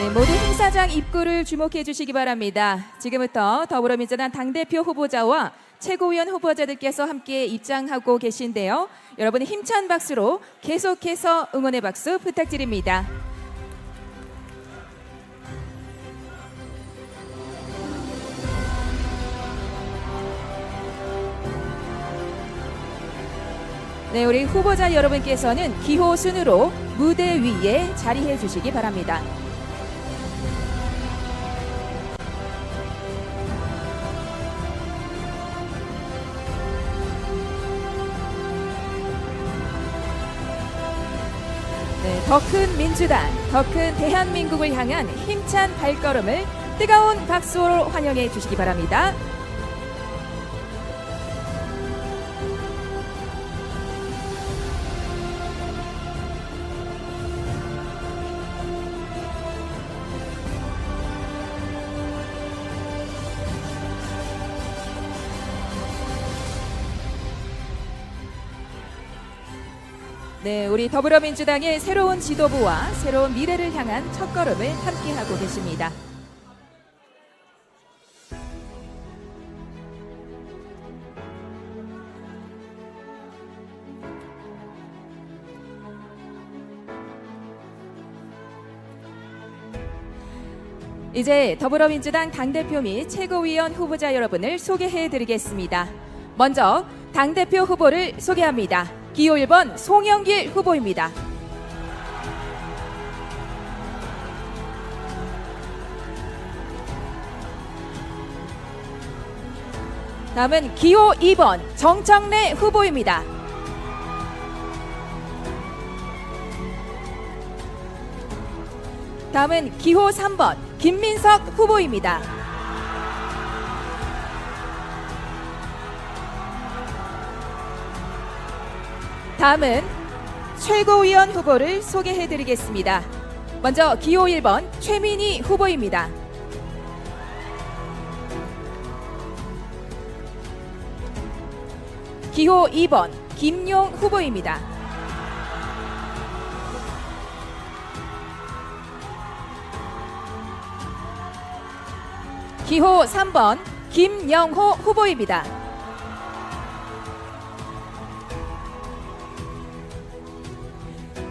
네, 모두 행사장 입구를 주목해 주시기 바랍니다. 지금부터 더불어민주당 당대표 후보자와 최고위원 후보자들께서 함께 입장하고 계신데요. 여러분의 힘찬 박수로 계속해서 응원의 박수 부탁드립니다. 네, 우리 후보자 여러분께서는 기호 순으로 무대 위에 자리해 주시기 바랍니다. 네, 더 큰 민주당, 더 큰 대한민국을 향한 힘찬 발걸음을 뜨거운 박수로 환영해 주시기 바랍니다. 네, 우리 더불어민주당의 새로운 지도부와 새로운 미래를 향한 첫걸음을 함께하고 계십니다. 이제 더불어민주당 당대표 및 최고위원 후보자 여러분을 소개해 드리겠습니다. 먼저 당대표 후보를 소개합니다. 기호 1번 송영길 후보입니다. 다음은 기호 2번 정청래 후보입니다. 다음은 기호 3번 김민석 후보입니다. 다음은 최고위원 후보를 소개해드리겠습니다. 먼저 기호 1번 최민희 후보입니다. 기호 2번 김용 후보입니다. 기호 3번 김영호 후보입니다.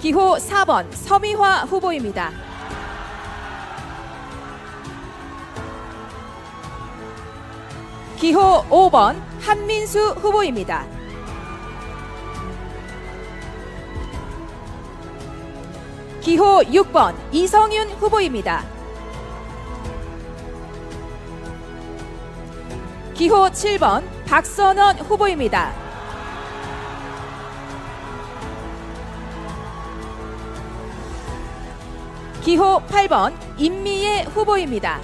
기호 4번 서미화 후보입니다. 기호 5번 한민수 후보입니다. 기호 6번 이성윤 후보입니다. 기호 7번 박선원 후보입니다. 기호 8번 임미애 후보입니다.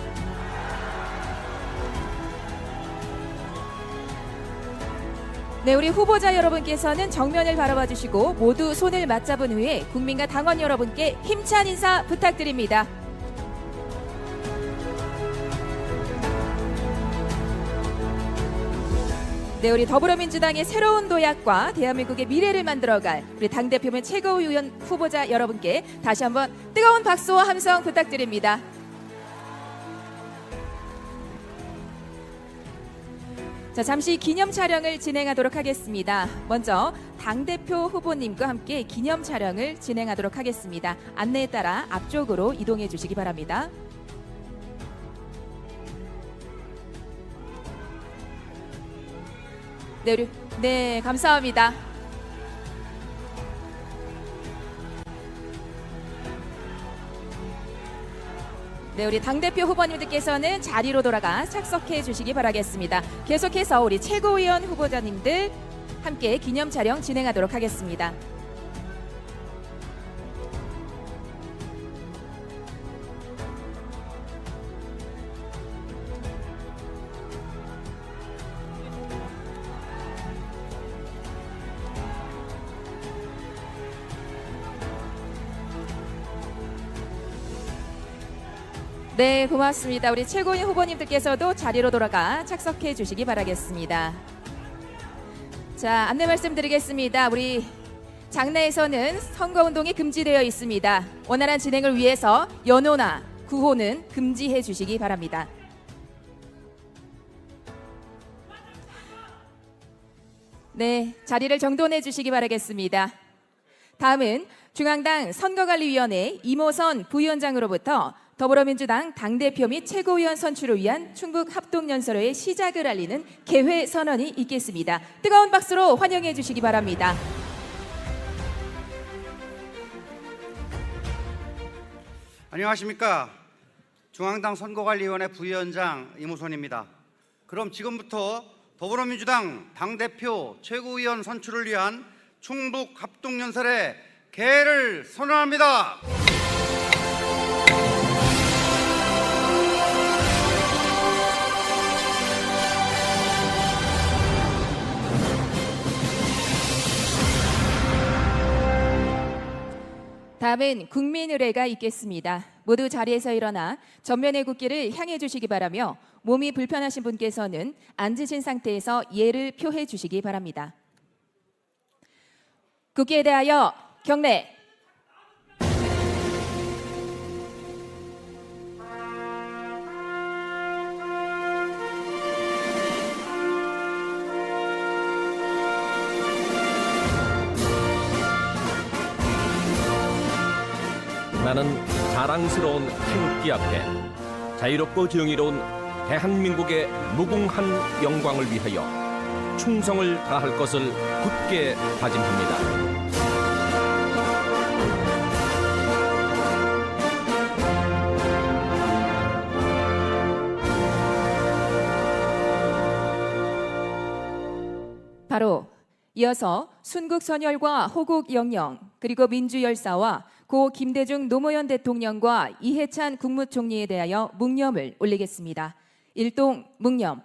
네, 우리 후보자 여러분께서는 정면을 바라봐 주시고 모두 손을 맞잡은 후에 국민과 당원 여러분께 힘찬 인사 부탁드립니다. 네, 우리 더불어민주당의 새로운 도약과 대한민국의 미래를 만들어갈 우리 당대표면 최고위원 후보자 여러분께 다시 한번 뜨거운 박수와 함성 부탁드립니다. 자, 잠시 기념 촬영을 진행하도록 하겠습니다. 먼저 당대표 후보님과 함께 기념 촬영을 진행하도록 하겠습니다. 안내에 따라 앞쪽으로 이동해 주시기 바랍니다. 네, 감사합니다. 네, 우리 당대표 후보님들께서는 자리로 돌아가 착석해 주시기 바라겠습니다. 계속해서 우리 최고위원 후보자님들 함께 기념 촬영 진행하도록 하겠습니다. 네, 고맙습니다. 우리 최고위원 후보님들께서도 자리로 돌아가 착석해 주시기 바라겠습니다. 자, 안내 말씀드리겠습니다. 우리 장내에서는 선거운동이 금지되어 있습니다. 원활한 진행을 위해서 연호나 구호는 금지해 주시기 바랍니다. 네, 자리를 정돈해 주시기 바라겠습니다. 다음은 중앙당 선거관리위원회 이모선 부위원장으로부터 더불어민주당 당대표 및 최고위원 선출을 위한 충북 합동연설회의 시작을 알리는 개회 선언이 있겠습니다. 뜨거운 박수로 환영해 주시기 바랍니다. 안녕하십니까. 중앙당 선거관리위원회 부위원장 이모선입니다. 그럼 지금부터 더불어민주당 당대표 최고위원 선출을 위한 충북 합동연설회 개회를 선언합니다. 다음은 국민의례가 있겠습니다. 모두 자리에서 일어나 전면의 국기를 향해 주시기 바라며 몸이 불편하신 분께서는 앉으신 상태에서 예를 표해 주시기 바랍니다. 국기에 대하여 경례. 나는 자랑스러운 태극기 앞에 자유롭고 정의로운 대한민국의 무궁한 영광을 위하여 충성을 다할 것을 굳게 다짐합니다. 바로 이어서 순국선열과 호국영령 그리고 민주열사와 고 김대중 노무현 대통령과 이해찬 국무총리에 대하여 묵념을 올리겠습니다. 일동 묵념.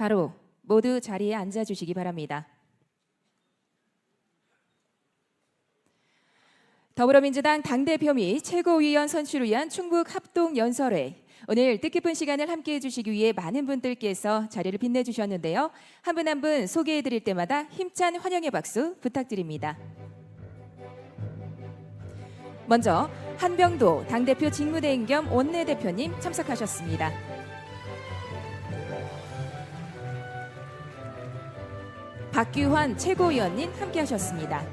바로 모두 자리에 앉아주시기 바랍니다. 더불어민주당 당대표 및 최고위원 선출을 위한 충북 합동연설회, 오늘 뜻깊은 시간을 함께해 주시기 위해 많은 분들께서 자리를 빛내주셨는데요. 한 분 한 분 소개해 드릴 때마다 힘찬 환영의 박수 부탁드립니다. 먼저 한병도 당대표 직무대행 겸 원내대표님 참석하셨습니다. 박규환 최고위원님 함께하셨습니다.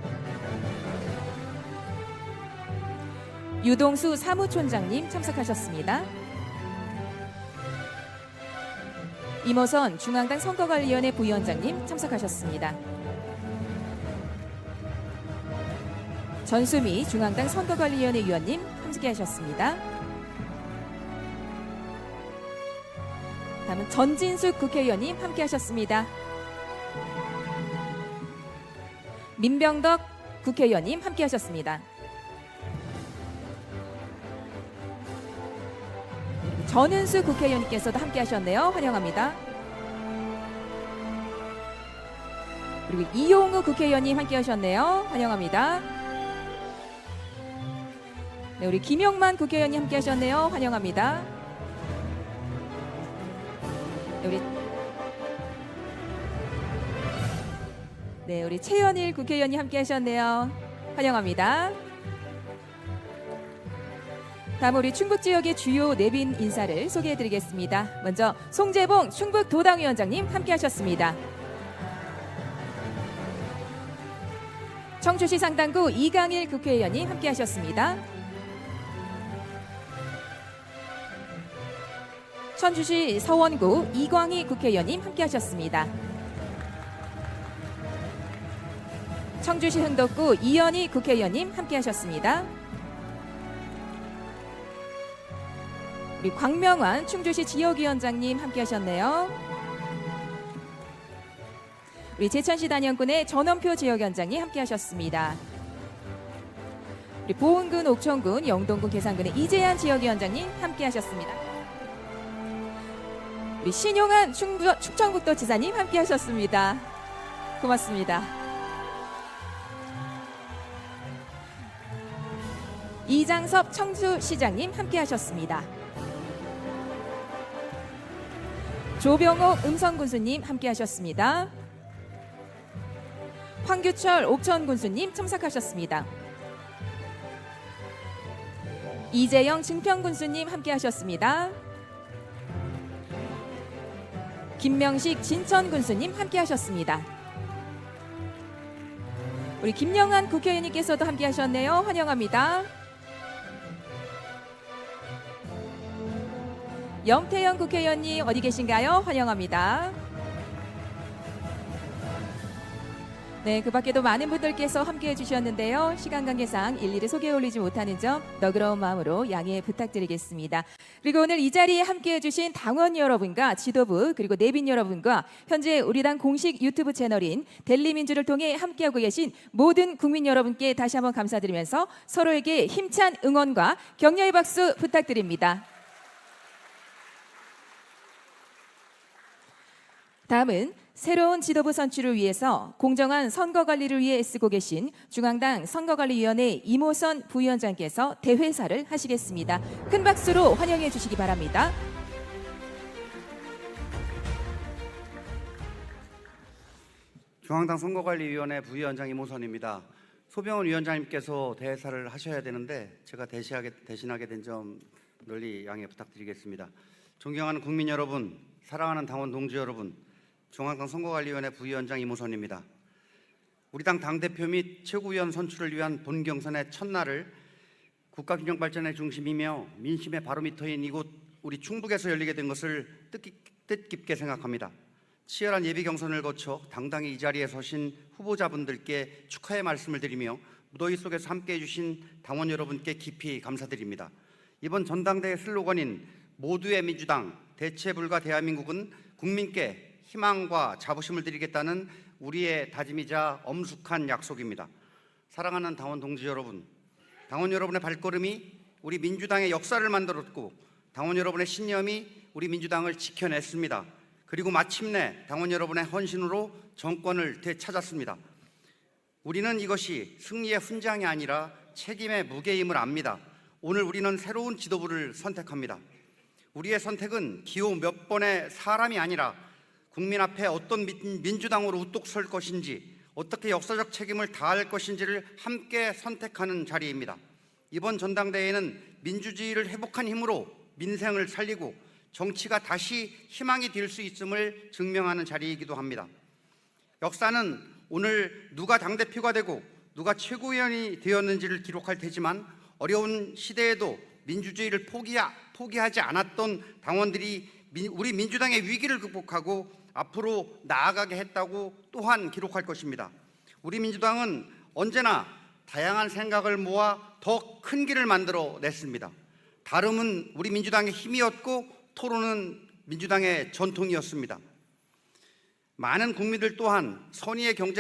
유동수 사무총장님 참석하셨습니다. 임호선 중앙당 선거관리위원회 부위원장님 참석하셨습니다. 전수미 중앙당 선거관리위원회 위원님 함께하셨습니다. 다음은 전진숙 국회의원님 함께하셨습니다. 민병덕 국회의원님 함께하셨습니다. 전은수 국회의원님께서도 함께하셨네요. 환영합니다. 그리고 이용우 국회의원님 함께하셨네요. 환영합니다. 네, 우리 김용만 국회의원님 함께하셨네요. 환영합니다. 네, 우리 최연일 국회의원님 함께하셨네요. 환영합니다. 다음 우리 충북 지역의 주요 내빈 인사를 소개해드리겠습니다. 먼저 송재봉 충북도당위원장님 함께하셨습니다. 청주시 상당구 이강일 국회의원님 함께하셨습니다. 천주시 서원구 이광희 국회의원님 함께하셨습니다. 청주시 흥덕구 이현희 국회의원님 함께하셨습니다. 우리 광명환 충주시 지역위원장님 함께하셨네요. 우리 제천시 단연군의 전원표 지역위원장님 함께하셨습니다. 우리 보은군, 옥천군, 영동군, 계산군의 이재한 지역위원장님 함께하셨습니다. 우리 신용한 충청북도지사님 함께하셨습니다. 고맙습니다. 이장섭 청주시장님 함께하셨습니다. 조병옥 음성군수님 함께하셨습니다. 황규철 옥천군수님 참석하셨습니다. 이재영 증평군수님 함께하셨습니다. 김명식 진천군수님 함께하셨습니다. 우리 김영한 국회의원님께서도 함께하셨네요. 환영합니다. 염태영 국회의원님 어디 계신가요? 환영합니다. 네, 그 밖에도 많은 분들께서 함께해 주셨는데요. 시간 관계상 일일이 소개해 올리지 못하는 점 너그러운 마음으로 양해 부탁드리겠습니다. 그리고 오늘 이 자리에 함께해 주신 당원 여러분과 지도부 그리고 내빈 여러분과 현재 우리 당 공식 유튜브 채널인 델리민주를 통해 함께하고 계신 모든 국민 여러분께 다시 한번 감사드리면서 서로에게 힘찬 응원과 격려의 박수 부탁드립니다. 다음은 새로운 지도부 선출을 위해서 공정한 선거 관리를 위해 애쓰고 계신 중앙당 선거관리위원회 임호선 부위원장께서 대회사를 하시겠습니다. 큰 박수로 환영해 주시기 바랍니다. 중앙당 선거관리위원회 부위원장 임호선입니다. 소병훈 위원장님께서 대회사를 하셔야 되는데 제가 대신하게 된 점 널리 양해 부탁드리겠습니다. 존경하는 국민 여러분, 사랑하는 당원 동지 여러분, 중앙당 선거관리위원회 부위원장 임호선입니다. 우리 당 당대표 및 최고위원 선출을 위한 본경선의 첫날을 국가균형발전의 중심이며 민심의 바로미터인 이곳 우리 충북에서 열리게 된 것을 뜻깊게 생각합니다. 치열한 예비 경선을 거쳐 당당히 이 자리에 서신 후보자분들께 축하의 말씀을 드리며 무더위 속에서 함께해 주신 당원 여러분께 깊이 감사드립니다. 이번 전당대회 슬로건인 모두의 민주당, 대체불가 대한민국은 국민께 희망과 자부심을 드리겠다는 우리의 다짐이자 엄숙한 약속입니다. 사랑하는 당원 동지 여러분, 당원 여러분의 발걸음이 우리 민주당의 역사를 만들었고 당원 여러분의 신념이 우리 민주당을 지켜냈습니다. 그리고 마침내 당원 여러분의 헌신으로 정권을 되찾았습니다. 우리는 이것이 승리의 훈장이 아니라 책임의 무게임을 압니다. 오늘 우리는 새로운 지도부를 선택합니다. 우리의 선택은 기호 몇 번의 사람이 아니라 국민 앞에 어떤 민주당으로 우뚝 설 것인지, 어떻게 역사적 책임을 다할 것인지를 함께 선택하는 자리입니다. 이번 전당대회는 민주주의를 회복한 힘으로 민생을 살리고 정치가 다시 희망이 될 수 있음을 증명하는 자리이기도 합니다. 역사는 오늘 누가 당대표가 되고 누가 최고위원이 되었는지를 기록할 테지만, 어려운 시대에도 민주주의를 포기하지 않았던 당원들이 우리 민주당의 위기를 극복하고 앞으로 나아가게 했다고 또한 기록할 것입니다. 우리 민주당은 언제나 다양한 생각을 모아 더 큰 길을 만들어 냈습니다. 다름은 우리 민주당의 힘이었고 토론은 민주당의 전통이었습니다. 많은 국민들 또한 선의의 경쟁